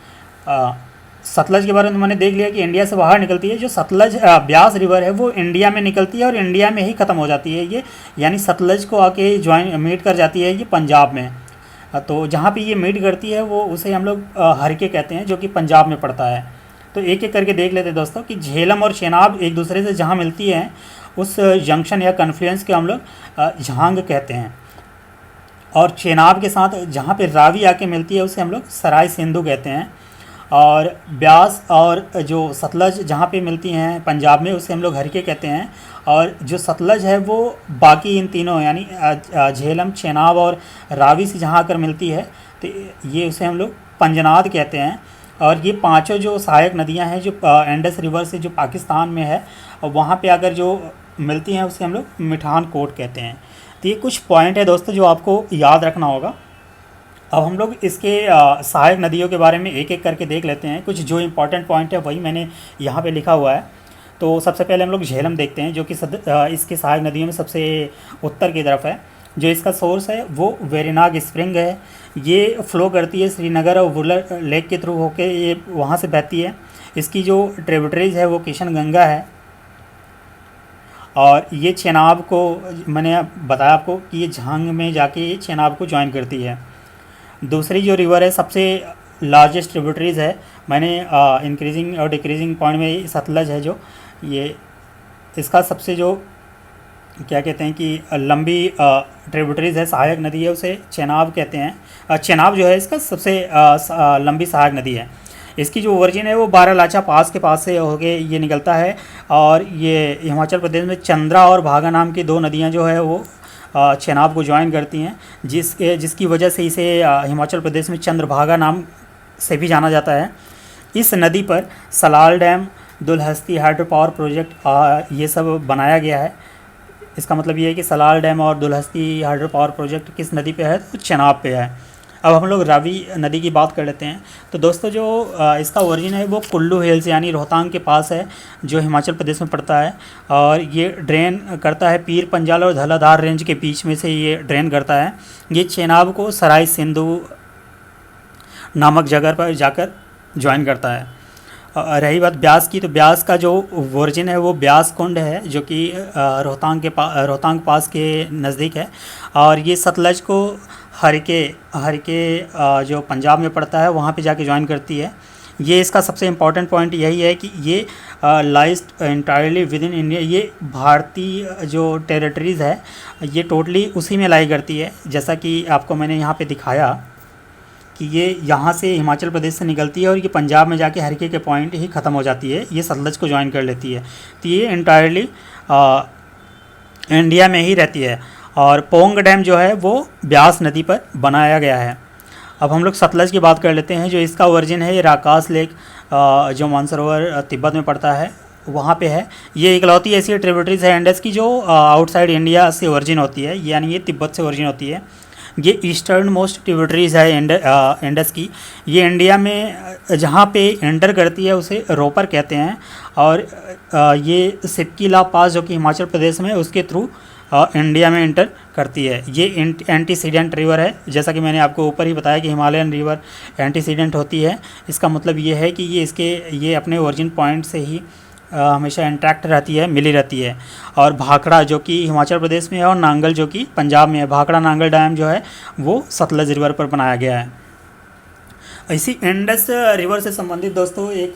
सतलज के बारे में मैंने देख लिया कि इंडिया से बाहर निकलती है। जो सतलज ब्यास रिवर है वो इंडिया में निकलती है और इंडिया में ही ख़त्म हो जाती है ये, यानी सतलज को आके मीट कर जाती है ये पंजाब में। तो जहाँ पे ये मीट करती है वो उसे हम लोग हरके कहते हैं, जो कि पंजाब में पड़ता है। तो एक एक करके देख लेते हैं दोस्तों कि झेलम और चेनाब एक दूसरे से जहाँ मिलती हैं उस जंक्शन या कन्फ्लुएंस के हम लोग झांग कहते हैं। और चेनाब के साथ जहाँ पे रावी आके मिलती है उसे हम लोग सराय सिंधु कहते हैं। और ब्यास और जो सतलज जहाँ पे मिलती हैं पंजाब में उसे हम लोग हरिके कहते हैं। और जो सतलज है वो बाकी इन तीनों यानी झेलम, चेनाब और रावी से जहाँ आकर मिलती है तो ये उसे हम लोग पंजनाद कहते हैं। और ये पांचों जो सहायक नदियाँ हैं जो इंडस रिवर से जो पाकिस्तान में है और वहाँ पे अगर जो मिलती हैं उसे हम लोग मिठान कोट कहते हैं। तो ये कुछ पॉइंट है दोस्तों जो आपको याद रखना होगा। अब हम लोग इसके सहायक नदियों के बारे में एक एक करके देख लेते हैं। कुछ जो इम्पोर्टेंट पॉइंट है वही मैंने यहाँ पे लिखा हुआ है। तो सबसे पहले हम लोग झेलम देखते हैं जो कि इसके सहायक नदियों में सबसे उत्तर की तरफ है। जो इसका सोर्स है वो वेरीनाग स्प्रिंग है। ये फ्लो करती है श्रीनगर और वुलर लेक के थ्रू होके ये वहाँ से बहती है। इसकी जो ट्रिब्यूटरीज है वो किशन गंगा है। और ये चेनाब को मैंने बताया आपको कि ये झांग में जाके ये चेनाब को ज्वाइन करती है। दूसरी जो रिवर है सबसे लार्जेस्ट ट्रिब्यूटरीज है, मैंने इंक्रीजिंग और डिक्रीजिंग पॉइंट में सतलज है जो ये इसका सबसे जो क्या कहते हैं कि लंबी ट्रिब्यूटरीज है, सहायक नदी है, उसे चेनाब कहते हैं। चेनाब जो है इसका सबसे लंबी सहायक नदी है। इसकी जो ओरिजिन है वो बारालाचा पास के पास से होके ये निकलता है। और ये हिमाचल प्रदेश में चंद्रा और भागा नाम की दो नदियां जो है वो चेनाब को ज्वाइन करती हैं, जिसकी वजह से इसे हिमाचल प्रदेश में चंद्रभागा नाम से भी जाना जाता है। इस नदी पर Salal dam, Dulhasti hydro power project ये सब बनाया गया है। इसका मतलब ये है कि सलाल डैम और दुलहस्ती हाइड्रो पावर प्रोजेक्ट किस नदी पे है, तो चेनाब पे है। अब हम लोग रावी नदी की बात कर लेते हैं। तो दोस्तों जो इसका ओरिजिन है वो कुल्लू हिल्स यानी रोहतांग के पास है जो हिमाचल प्रदेश में पड़ता है। और ये ड्रेन करता है पीर पंजाल और धौलाधार रेंज के बीच में से ये ड्रेन करता है। ये चेनाब को सराय सिंधु नामक जगह पर जाकर ज्वाइन करता है। रही बात ब्यास की, तो ब्यास का जो ओरिजिन है वो ब्यास कुंड है जो कि रोहतांग पास के नज़दीक है। और ये सतलज को हरिके जो पंजाब में पड़ता है वहाँ पे जाके ज्वाइन करती है। ये इसका सबसे इम्पॉर्टेंट पॉइंट यही है कि ये lies entirely with in India. ये भारतीय जो टेरिटरीज़ है ये टोटली उसी में लाई करती है। जैसा कि आपको मैंने यहाँ पे दिखाया कि ये यहाँ से हिमाचल प्रदेश से निकलती है और ये पंजाब में जाके हरिके के पॉइंट ही ख़त्म हो जाती है, ये सतलज को ज्वाइन कर लेती है। तो ये इंटायरली इंडिया में ही रहती है। और पोंग डैम जो है वो ब्यास नदी पर बनाया गया है। अब हम लोग सतलज की बात कर लेते हैं। जो इसका ओरिजिन है ये राकास लेक जो मानसरोवर तिब्बत में पड़ता है वहाँ पे है। ये इकलौती ऐसी ट्रिब्यूटरीज है इंडस की जो आउटसाइड इंडिया से ओरिजिन होती है, यानी ये तिब्बत से ओरिजिन होती है। ये ईस्टर्न मोस्ट ट्रिब्यूटरीज है इंडस की। ये इंडिया में जहाँ पे एंटर करती है उसे रोपर कहते हैं। और ये सिपकीला पास जो कि हिमाचल प्रदेश में उसके थ्रू इंडिया में एंटर करती है। ये एंटीसीडेंट रिवर है, जैसा कि मैंने आपको ऊपर ही बताया कि हिमालयन रिवर एंटीसीडेंट होती है। इसका मतलब ये है कि ये अपने ओरिजिन पॉइंट से ही हमेशा इंटैक्ट रहती है, मिली रहती है। और भाखड़ा जो कि हिमाचल प्रदेश में है और नांगल जो कि पंजाब में है, भाखड़ा नांगल डैम जो है वो सतलज रिवर पर बनाया गया है। इसी इंडस रिवर से संबंधित दोस्तों एक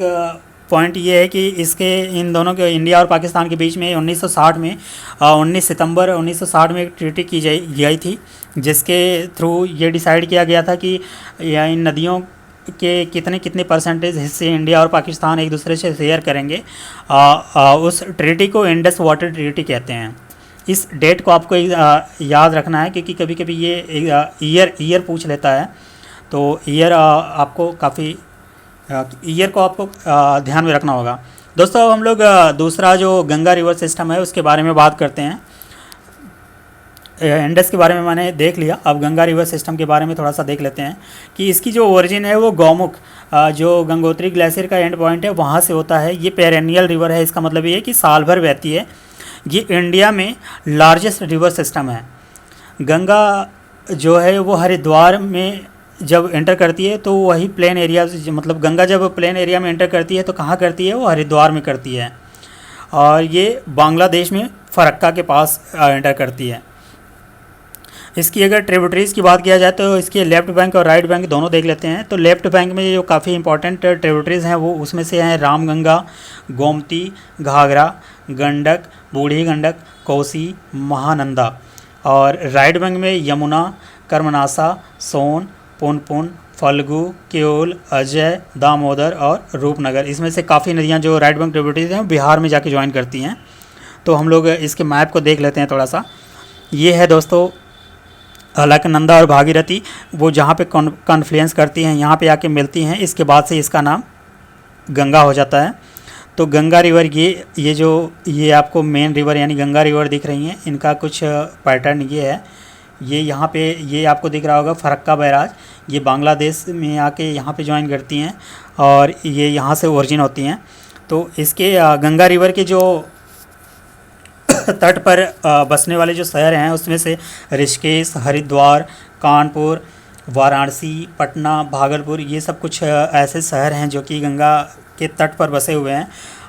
पॉइंट ये है कि इसके इन दोनों के इंडिया और पाकिस्तान के बीच में 1960 में 19 सितंबर 1960 में एक ट्रीटी की गई थी, जिसके थ्रू ये डिसाइड किया गया था कि इन नदियों के कितने परसेंटेज हिस्से इंडिया और पाकिस्तान एक दूसरे से शेयर करेंगे। उस ट्रीटी को इंडस वाटर ट्रीटी कहते हैं। इस डेट को आपको याद रखना है क्योंकि कभी कभी ये ईयर पूछ लेता है, तो ईयर आपको काफ़ी ईयर को आपको ध्यान में रखना होगा। दोस्तों अब हम लोग दूसरा जो गंगा रिवर सिस्टम है उसके बारे में बात करते हैं। इंडस के बारे में मैंने देख लिया, अब गंगा रिवर सिस्टम के बारे में थोड़ा सा देख लेते हैं कि इसकी जो ओरिजिन है वो गौमुख जो गंगोत्री ग्लेशियर का एंड पॉइंट है वहाँ से होता है। ये पेरेनियल रिवर है, इसका मतलब ये है कि साल भर बहती है। ये इंडिया में लार्जेस्ट रिवर सिस्टम है। गंगा जो है वो हरिद्वार में जब एंटर करती है तो वही प्लेन एरिया, मतलब गंगा जब प्लेन एरिया में एंटर करती है तो कहाँ करती है, वो हरिद्वार में करती है। और ये बांग्लादेश में फरक्का के पास एंटर करती है। इसकी अगर ट्रिब्यूटरीज़ की बात किया जाए तो इसके लेफ़्ट बैंक और राइट बैंक दोनों देख लेते हैं। तो लेफ़्ट बैंक में जो काफ़ी इंपॉर्टेंट ट्रिब्यूटरीज़ हैं वो उसमें से हैं रामगंगा, गोमती, घाघरा, गंडक, बूढ़ी गंडक, कोसी, महानंदा। और राइट बैंक में यमुना, कर्मनासा, सोन, पुनपुन, फल्गु, केओल, अजय, दामोदर और रूपनगर। इसमें से काफ़ी नदियाँ जो राइट बैंक ट्रिब्यूटरीज़ हैं बिहार में जाके ज्वाइन करती हैं। तो हम लोग इसके मैप को देख लेते हैं थोड़ा सा। ये है दोस्तों अलकनंदा और भागीरथी, वो जहाँ पे कॉन्फ्लुएंस करती हैं, यहाँ पे आके मिलती हैं। इसके बाद से इसका नाम गंगा हो जाता है। तो गंगा रिवर ये आपको मेन रिवर यानी गंगा रिवर दिख रही हैं, इनका कुछ पैटर्न ये है। ये यहाँ पे ये आपको दिख रहा होगा फरक्का बैराज, ये बांग्लादेश में आके यहाँ पे ज्वाइन करती हैं और ये यहाँ से ओरिजिन होती हैं। तो इसके गंगा रिवर के जो तट पर बसने वाले जो शहर हैं उसमें से ऋषिकेश, हरिद्वार, कानपुर, वाराणसी, पटना, भागलपुर, ये सब कुछ ऐसे शहर हैं जो कि गंगा के तट पर बसे हुए हैं।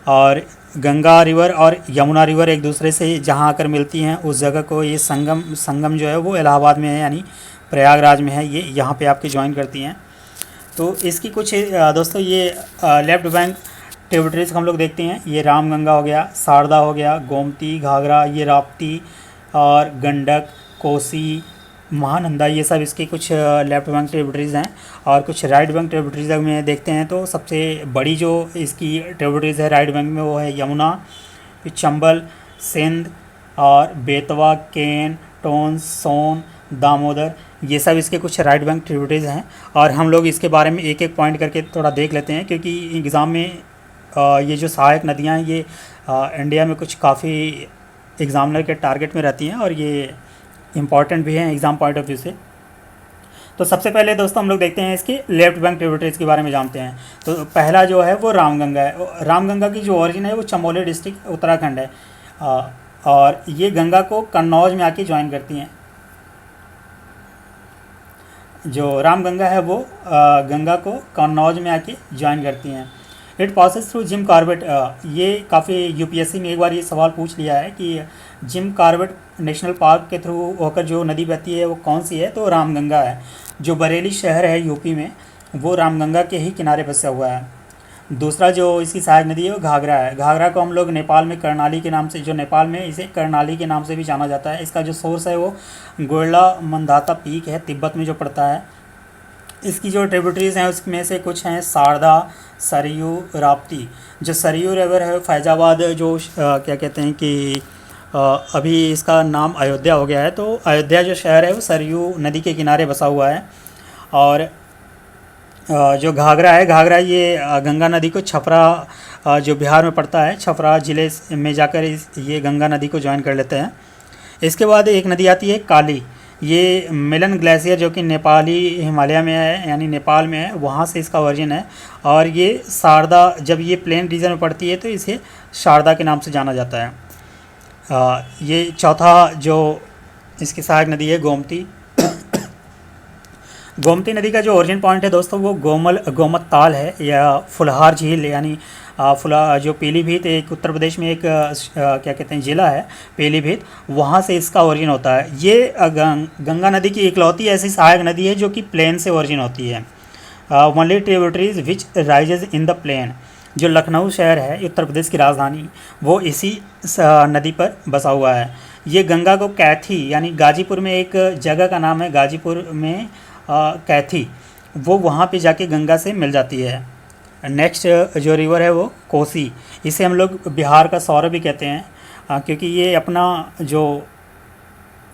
और गंगा रिवर और यमुना रिवर एक दूसरे से जहाँ आकर मिलती हैं उस जगह को ये संगम जो है वो इलाहाबाद में है, यानी प्रयागराज में है। ये यहाँ पे आपके ज्वाइन करती हैं। तो इसकी कुछ दोस्तों ये लेफ्ट बैंक ट्रिब्यूटरीज हम लोग देखते हैं। ये रामगंगा हो गया, शारदा हो गया, गोमती, घाघरा, ये राप्ती और गंडक, कोसी, महानंदा, ये सब इसके कुछ लेफ्ट बैंक ट्रिब्यूटरीज हैं। और कुछ राइट बैंक ट्रिब्यूटरीज में देखते हैं तो सबसे बड़ी जो इसकी ट्रिब्यूटरीज है राइट बैंक में वो है यमुना, फिर चंबल, सिंध और बेतवा, केन, टोंस, सोन, दामोदर, ये सब इसके कुछ राइट बैंक ट्रिब्यूटरीज हैं। और हम लोग इसके बारे में एक एक पॉइंट करके थोड़ा देख लेते हैं, क्योंकि एग्ज़ाम में ये जो सहायक नदियाँ हैं ये इंडिया में कुछ काफ़ी एग्ज़ामिनर के टारगेट में रहती हैं और ये इम्पॉर्टेंट भी हैं एग्ज़ाम पॉइंट ऑफ व्यू से। तो सबसे पहले दोस्तों हम लोग देखते हैं इसके लेफ्ट बैंक ट्रिब्यूटरीज के बारे में जानते हैं। तो पहला जो है वो रामगंगा है। रामगंगा की जो ओरिजिन है वो चमोली डिस्ट्रिक्ट उत्तराखंड है और ये गंगा को कन्नौज में आके ज्वाइन करती हैं। जो रामगंगा है वो गंगा को कन्नौज में आके ज्वाइन करती हैं। It passes through Jim Corbett, ये काफ़ी यूपीएससी में एक बार ये सवाल पूछ लिया है कि जिम कॉर्बेट नेशनल पार्क के थ्रू होकर जो नदी बहती है वो कौन सी है, तो रामगंगा है। जो बरेली शहर है यूपी में वो रामगंगा के ही किनारे बसा हुआ है। दूसरा जो इसकी सहायक नदी है वो घाघरा है। घाघरा को हम लोग नेपाल में कर्णाली के नाम से, जो नेपाल में इसे कर्णाली के नाम से भी जाना जाता है। इसका जो सोर्स है वो गोयला मंदाता पीक है, तिब्बत में जो पड़ता है। इसकी जो ट्रिब्यूटरीज हैं उसमें से कुछ हैं शारदा, सरयू, राप्ती। जो सरयू रिवर है फैज़ाबाद जो क्या कहते हैं कि अभी इसका नाम अयोध्या हो गया है, तो अयोध्या जो शहर है वो सरयू नदी के किनारे बसा हुआ है। और जो घाघरा है, घाघरा ये गंगा नदी को छपरा जो बिहार में पड़ता है, छपरा ज़िले में जाकर ये गंगा नदी को ज्वाइन कर लेते हैं। इसके बाद एक नदी आती है काली, ये मिलन ग्लेशियर जो कि नेपाली हिमालय में है यानी नेपाल में है, वहाँ से इसका ओरिजिन है। और ये शारदा, जब ये प्लेन रीजन में पड़ती है तो इसे शारदा के नाम से जाना जाता है। ये चौथा जो इसकी सहायक नदी है गोमती। गोमती नदी का जो ओरिजिन पॉइंट है दोस्तों वो गोमत ताल है या फुलहार झील, यानी जो पीलीभीत एक उत्तर प्रदेश में एक क्या कहते हैं ज़िला है पीलीभीत, वहाँ से इसका ओरिजिन होता है। ये गंगा नदी की इकलौती ऐसी सहायक नदी है जो कि प्लेन से ओरिजिन होती है। Only tributaries which rises in the plain. जो लखनऊ शहर है उत्तर प्रदेश की राजधानी, वो इसी नदी पर बसा हुआ है। ये गंगा को कैथी, यानी गाजीपुर में एक जगह का नाम है गाजीपुर में कैथी, वो वहाँ पे जाके गंगा से मिल जाती है। नेक्स्ट जो रिवर है वो कोसी, इसे हम लोग बिहार का सौरभ भी कहते हैं क्योंकि ये अपना जो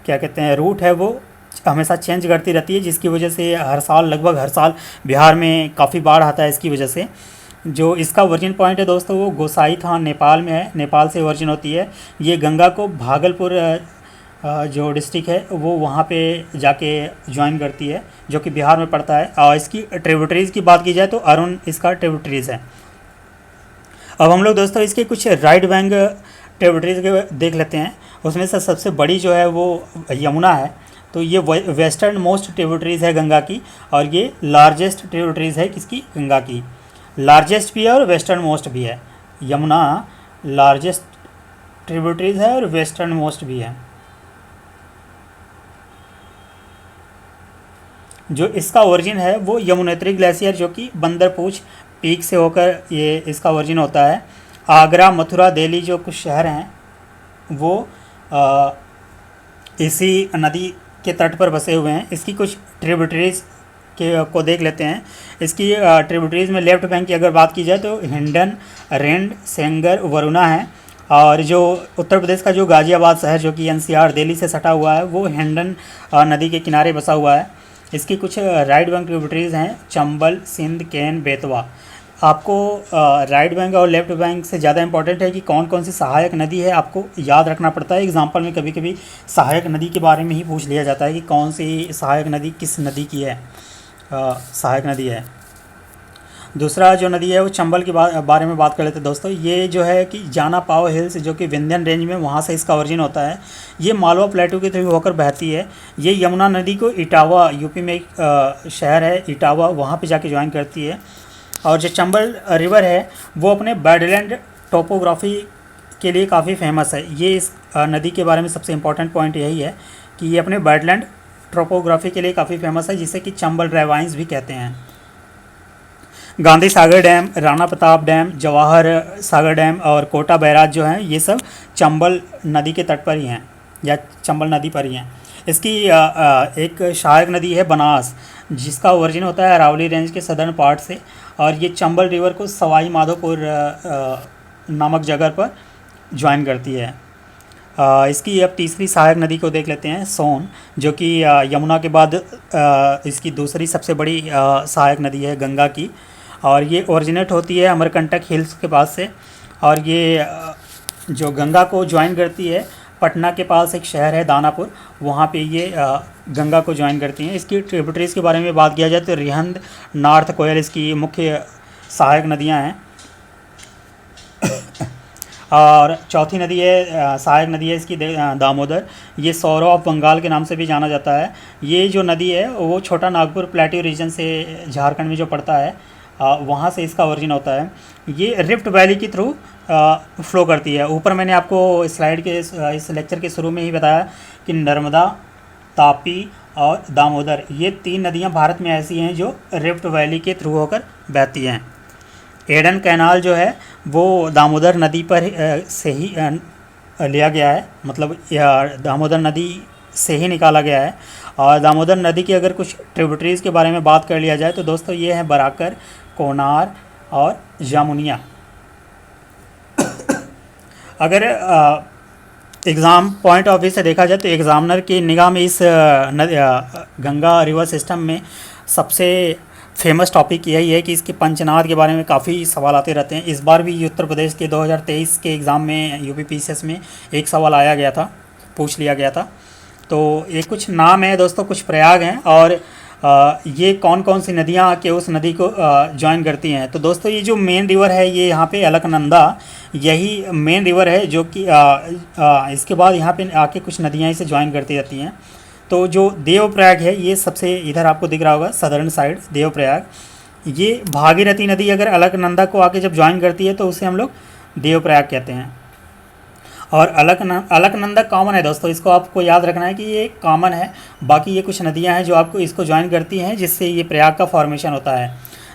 क्या कहते हैं रूट है वो हमेशा चेंज करती रहती है, जिसकी वजह से लगभग हर साल बिहार में काफ़ी बाढ़ आता है। इसकी वजह से जो इसका ओरिजिन पॉइंट है दोस्तों वो गोसाई थान नेपाल में है, नेपाल से ओरिजिन होती है। ये गंगा को भागलपुर जो डिस्ट्रिक्ट है वो वहाँ पे जाके ज्वाइन करती है जो कि बिहार में पड़ता है। और इसकी ट्रिब्यूटरीज़ की बात की जाए तो अरुण इसका ट्रिब्यूटरीज़ है। अब हम लोग दोस्तों इसके कुछ राइट बैंक ट्रिब्यूटरीज़ के देख लेते हैं। उसमें से सबसे बड़ी जो है वो यमुना है, तो ये वेस्टर्न मोस्ट ट्रिब्यूटरीज़ है गंगा की, और ये लार्जेस्ट ट्रिब्यूटरीज़ है किसकी, गंगा की। लार्जेस्ट भी है और वेस्टर्न मोस्ट भी है। यमुना लार्जेस्ट ट्रिब्यूटरीज़ है और वेस्टर्न मोस्ट भी है। जो इसका ओरिजिन है वो यमुनोत्री ग्लेशियर जो कि बंदरपूछ पीक से होकर ये इसका ओरिजिन होता है। आगरा, मथुरा, दिल्ली जो कुछ शहर हैं वो इसी नदी के तट पर बसे हुए हैं। इसकी कुछ ट्रिब्यूटरीज के को देख लेते हैं। इसकी ट्रिब्यूटरीज में लेफ्ट बैंक की अगर बात की जाए तो हिंडन, रेंड, सेंगर, वरुणा है। और जो उत्तर प्रदेश का जो गाज़ियाबाद शहर जो कि एनसीआर दिल्ली से सटा हुआ है वो हिंडन नदी के किनारे बसा हुआ है। इसकी कुछ राइट बैंक ट्रिब्यूटरीज हैं चंबल, सिंध, केन, बेतवा। आपको राइट बैंक और लेफ्ट बैंक से ज़्यादा इंपॉर्टेंट है कि कौन कौन सी सहायक नदी है आपको याद रखना पड़ता है। एग्जाम्पल में कभी कभी सहायक नदी के बारे में ही पूछ लिया जाता है कि कौन सी सहायक नदी किस नदी की है, सहायक नदी है। दूसरा जो नदी है वो चंबल के बारे में बात कर लेते हैं दोस्तों। ये जो है कि जाना पाओ हिल्स जो कि विंध्यन रेंज में, वहाँ से इसका ओरिजिन होता है। ये मालवा प्लेटू के थ्रू होकर बहती है। ये यमुना नदी को इटावा, यूपी में एक शहर है इटावा, वहाँ पे जाके ज्वाइन करती है। और जो चंबल रिवर है वो अपने बैडलैंड टोपोग्राफी के लिए काफ़ी फेमस है। ये इस नदी के बारे में सबसे इम्पॉर्टेंट पॉइंट यही है कि ये अपने बैडलैंड टोपोग्राफी के लिए काफ़ी फेमस है, जिसे कि चंबल रेवाइंस भी कहते हैं। Gandhi Sagar dam, Rana Pratap dam, Jawahar Sagar dam और कोटा बैराज जो हैं ये सब चंबल नदी के तट पर ही हैं या चंबल नदी पर ही हैं। इसकी एक सहायक नदी है बनास, जिसका ओरिजिन होता है अरावली रेंज के सदर्न पार्ट से। और ये चंबल रिवर को सवाई माधोपुर नामक जगह पर ज्वाइन करती है। इसकी अब तीसरी सहायक नदी को देख लेते हैं, सोन, जो कि यमुना के बाद इसकी दूसरी सबसे बड़ी सहायक नदी है गंगा की। और ये ओरिजिनेट होती है अमरकंटक हिल्स के पास से। और ये जो गंगा को ज्वाइन करती है पटना के पास एक शहर है दानापुर, वहाँ पे ये गंगा को ज्वाइन करती हैं। इसकी ट्रिब्यूटरीज़ के बारे में बात किया जाए तो रिहंद, नॉर्थ कोयल इसकी मुख्य सहायक नदियाँ हैं। और चौथी नदी है सहायक नदी है इसकी दामोदर। ये सौरव ऑफ बंगाल के नाम से भी जाना जाता है। ये जो नदी है वो छोटा नागपुर प्लेट्यू रीजन से झारखंड में जो पड़ता है वहाँ से इसका ओरिजिन होता है। ये रिफ्ट वैली के थ्रू फ्लो करती है। ऊपर मैंने आपको स्लाइड के इस लेक्चर के शुरू में ही बताया कि नर्मदा, तापी और दामोदर ये तीन नदियाँ भारत में ऐसी हैं जो रिफ्ट वैली के थ्रू होकर बहती हैं। एडन कैनाल जो है वो दामोदर नदी पर से ही लिया गया है, मतलब दामोदर नदी से ही निकाला गया है। और दामोदर नदी की अगर कुछ ट्रिब्यूटरीज़ के बारे में बात कर लिया जाए तो दोस्तों ये हैं बराकर, कोनार और जामुनिया। अगर एग्ज़ाम पॉइंट ऑफ व्यू से देखा जाए तो एग्ज़ामिनर की निगाह में इस गंगा रिवर सिस्टम में सबसे फेमस टॉपिक यही है कि इसके पंचनाद के बारे में काफ़ी सवाल आते रहते हैं। इस बार भी उत्तर प्रदेश के 2023 के एग्ज़ाम में यूपीपीसीएस में एक सवाल आया गया था, पूछ लिया गया था। तो ये कुछ नाम है दोस्तों, कुछ प्रयाग हैं और ये कौन कौन सी नदियाँ आके उस नदी को ज्वाइन करती हैं। तो दोस्तों ये जो मेन रिवर है ये यहाँ पे अलकनंदा, यही मेन रिवर है जो कि इसके बाद यहाँ पे आके कुछ नदियाँ इसे ज्वाइन करती रहती हैं। तो जो देवप्रयाग है ये सबसे इधर आपको दिख रहा होगा सदर्न साइड देवप्रयाग, ये भागीरथी नदी अगर अलकनंदा को आके जब ज्वाइन करती है तो उसे हम लोग देवप्रयाग कहते हैं। और अलकनंदा कॉमन है दोस्तों, इसको आपको याद रखना है कि ये कॉमन है। बाकी ये कुछ नदियां हैं जो आपको इसको ज्वाइन करती हैं जिससे ये प्रयाग का फॉर्मेशन होता है।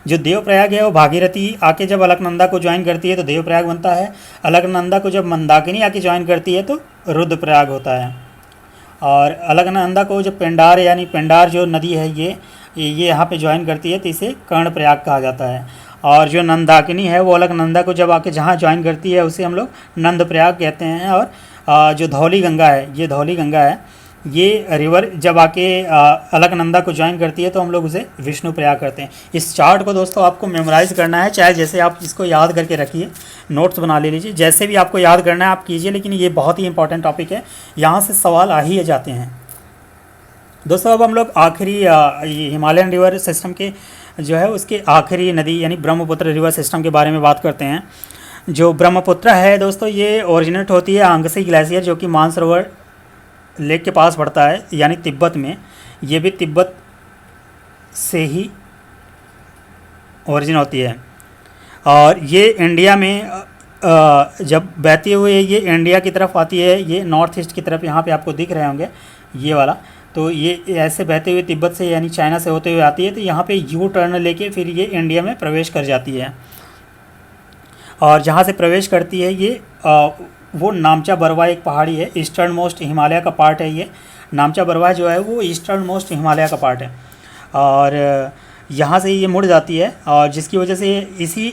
जो देवप्रयाग है वो भागीरथी आके जब अलकनंदा को ज्वाइन करती है तो देवप्रयाग बनता है। अलकनंदा को जब मंदाकिनी आके ज्वाइन करती है तो रुद्रप्रयाग होता है। और अलकनंदा को जब पेंडार यानी पेंडार जो नदी है ये यहाँ पे ज्वाइन करती है तो इसे कर्णप्रयाग कहा जाता है। और जो नंदाकिनी है वो अलकनंदा को जब आके जहाँ ज्वाइन करती है उसे हम लोग नंदप्रयाग कहते हैं। और जो धौली गंगा है, ये धौली गंगा है, ये रिवर जब आके अलकनंदा को ज्वाइन करती है तो हम लोग उसे विष्णु प्रयाग करते हैं। इस चार्ट को दोस्तों आपको मेमोराइज़ करना है, चाहे जैसे आप इसको याद करके रखिए, नोट्स बना ले लीजिए, जैसे भी आपको याद करना है आप कीजिए, लेकिन ये बहुत ही इंपॉर्टेंट टॉपिक है, यहाँ से सवाल आ ही जाते हैं दोस्तों। अब हम लोग आखिरी हिमालयन रिवर सिस्टम के जो है उसके आखिरी नदी यानी ब्रह्मपुत्र रिवर सिस्टम के बारे में बात करते हैं। जो ब्रह्मपुत्र है दोस्तों ये ओरिजिनेट होती है आंगसी ग्लेशियर जो कि मानसरोवर लेक के पास पड़ता है यानी तिब्बत में। ये भी तिब्बत से ही ओरिजिन होती है। और ये इंडिया में जब बहती हुई ये इंडिया की तरफ आती है, ये नॉर्थ ईस्ट की तरफ यहाँ पे आपको दिख रहे होंगे ये वाला, तो ये ऐसे बहते हुए तिब्बत से यानी चाइना से होते हुए आती है, तो यहाँ पे यू टर्न लेके फिर ये इंडिया में प्रवेश कर जाती है। और जहाँ से प्रवेश करती है ये वो नामचा बरवा एक पहाड़ी है, ईस्टर्न मोस्ट हिमालय का पार्ट है। ये नामचा बरवा जो है वो ईस्टर्न मोस्ट हिमालय का पार्ट है, और यहाँ से ये मुड़ जाती है, और जिसकी वजह से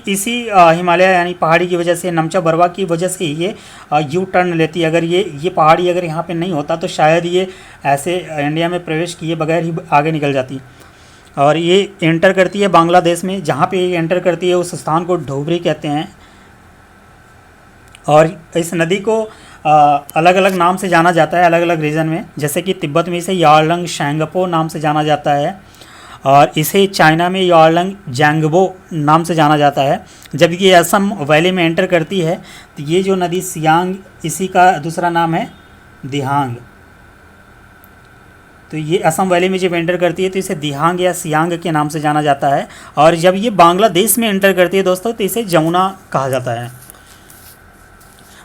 इसी हिमालय यानी पहाड़ी की वजह से, नामचा बरवा की वजह से ये यू टर्न लेती है। अगर ये पहाड़ी अगर यहाँ पे नहीं होता तो शायद ये ऐसे इंडिया में प्रवेश किए बगैर ही आगे निकल जाती। और ये एंटर करती है बांग्लादेश में। जहाँ पे ये एंटर करती है उस स्थान को ढोबरी कहते हैं। और इस नदी को अलग अलग नाम से जाना जाता है अलग अलग रीजन में, जैसे कि तिब्बत में इसे यारलंग शैंगपो नाम से जाना जाता है, और इसे चाइना में यारलंग जैंगबो नाम से जाना जाता है। जब ये असम वैली में एंटर करती है तो ये जो नदी सियांग, इसी का दूसरा नाम है दिहांग। तो ये असम वैली में जब एंटर करती है तो इसे दिहांग या सियांग के नाम से जाना जाता है। और जब ये बांग्लादेश में एंटर करती है दोस्तों तो इसे जमुना कहा जाता है।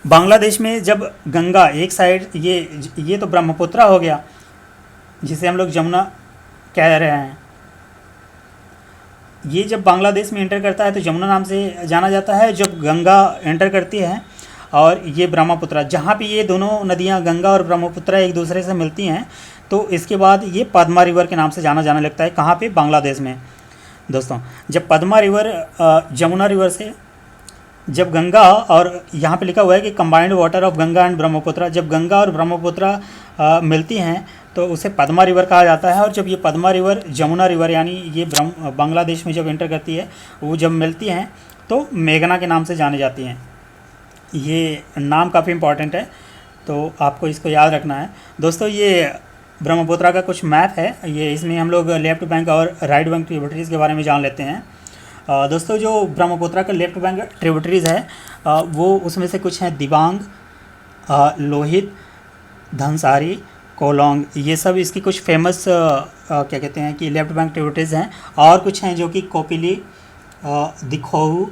बांग्लादेश में जब गंगा एक साइड, ये तो ब्रह्मपुत्रा हो गया जिसे हम लोग जमुना कह रहे हैं, ये जब बांग्लादेश में एंटर करता है तो जमुना नाम से जाना जाता है। जब गंगा एंटर करती है और ये ब्रह्मपुत्रा, जहाँ पे ये दोनों नदियाँ गंगा और ब्रह्मपुत्रा एक दूसरे से मिलती हैं, तो इसके बाद ये पद्मा रिवर के नाम से जाने लगता है। कहाँ पे? बांग्लादेश में दोस्तों। जब पद्मा रिवर जमुना रिवर से, जब गंगा, और यहाँ पे लिखा हुआ है कि combined water of Ganga and Brahmaputra, जब गंगा और ब्रह्मपुत्रा मिलती हैं तो उसे पद्मा रिवर कहा जाता है। और जब ये पद्मा रिवर जमुना रिवर यानी ये बांग्लादेश में जब एंटर करती है, वो जब मिलती हैं तो मेघना के नाम से जाने जाती हैं। ये नाम काफ़ी इम्पॉर्टेंट है, तो आपको इसको याद रखना है दोस्तों। ये ब्रह्मपुत्रा का कुछ मैप है, ये इसमें हम लोग लेफ्ट बैंक और राइट बैंक ट्रिब्यूटरीज़ के बारे में जान लेते हैं। दोस्तों जो ब्रह्मपुत्रा का लेफ्ट बैंक ट्रिब्यूटरीज़ है वो उसमें से कुछ हैं दिबांग, लोहित, धनसारी, कोलोंग, ये सब इसकी कुछ फेमस क्या कहते हैं कि लेफ्ट बैंक ट्रिब्यूटरीज़ हैं। और कुछ हैं जो कि कोपिली, दिखोहू,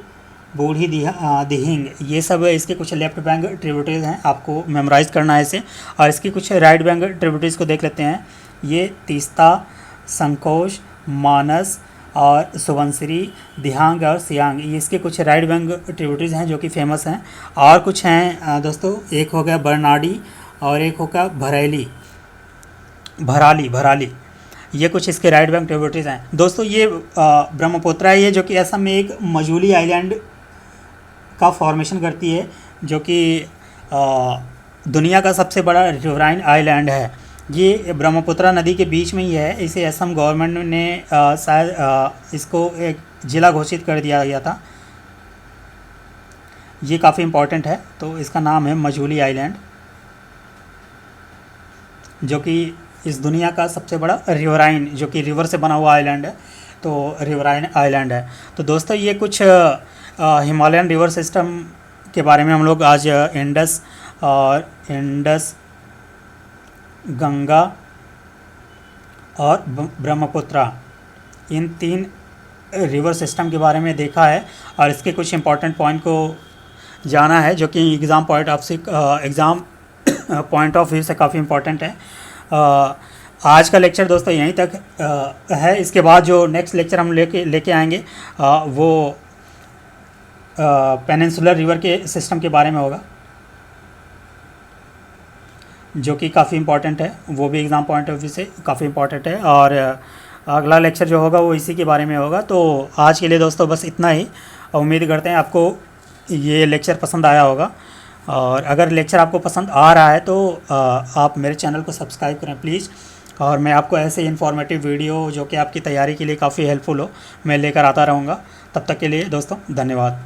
बूढ़ी दिहिंग, ये सब इसके कुछ लेफ्ट बैंक ट्रिब्यूटरीज़ हैं, आपको मेमोराइज़ करना है इसे। और इसकी कुछ राइट बैंक ट्रिब्यूटरीज़ को देख लेते हैं। ये तीस्ता, संकोश, मानस और सुबनसिरी, दिहांग और सियांग, ये इसके कुछ राइट बैंक ट्रिब्यूटरीज़ हैं जो कि फेमस हैं। और कुछ हैं दोस्तों, एक हो गया बरनाडी और एक होगा भराली, ये कुछ इसके राइट बैंक ट्रिब्यूटरीज़ हैं दोस्तों। ये ब्रह्मपुत्रा है जो कि असम में एक मजूली आइलैंड का फॉर्मेशन करती है, जो कि दुनिया का सबसे बड़ा रिवराइन आइलैंड है। ये ब्रह्मपुत्रा नदी के बीच में ही है। इसे असम गवर्नमेंट ने शायद इसको एक ज़िला घोषित कर दिया गया था। ये काफ़ी इम्पोर्टेंट है, तो इसका नाम है मजूली आइलैंड, जो कि इस दुनिया का सबसे बड़ा रिवराइन, जो कि रिवर से बना हुआ आइलैंड है, तो रिवराइन आइलैंड है। तो दोस्तों ये कुछ हिमालयन रिवर सिस्टम के बारे में हम लोग आज इंडस, गंगा और ब्रह्मपुत्रा, इन 3 रिवर सिस्टम के बारे में देखा है। और इसके कुछ इम्पॉर्टेंट पॉइंट को जाना है, जो कि एग्ज़ाम पॉइंट ऑफ व्यू से काफ़ी इम्पॉर्टेंट है। आज का लेक्चर दोस्तों यहीं तक है। इसके बाद जो नेक्स्ट लेक्चर हम लेके आएंगे वो पेनिनसुलर रिवर के सिस्टम के बारे में होगा, जो कि काफ़ी इम्पॉर्टेंट है, वो भी एग्ज़ाम पॉइंट ऑफ व्यू से काफ़ी इम्पॉर्टेंट है। और अगला लेक्चर जो होगा वो इसी के बारे में होगा। तो आज के लिए दोस्तों बस इतना ही। उम्मीद करते हैं आपको ये लेक्चर पसंद आया होगा, और अगर लेक्चर आपको पसंद आ रहा है तो आप मेरे चैनल को सब्सक्राइब करें प्लीज़। और मैं आपको ऐसे इन्फॉर्मेटिव वीडियो जो कि आपकी तैयारी के लिए काफ़ी हेल्पफुल हो, मैं लेकर आता रहूँगा। तब तक के लिए दोस्तों धन्यवाद।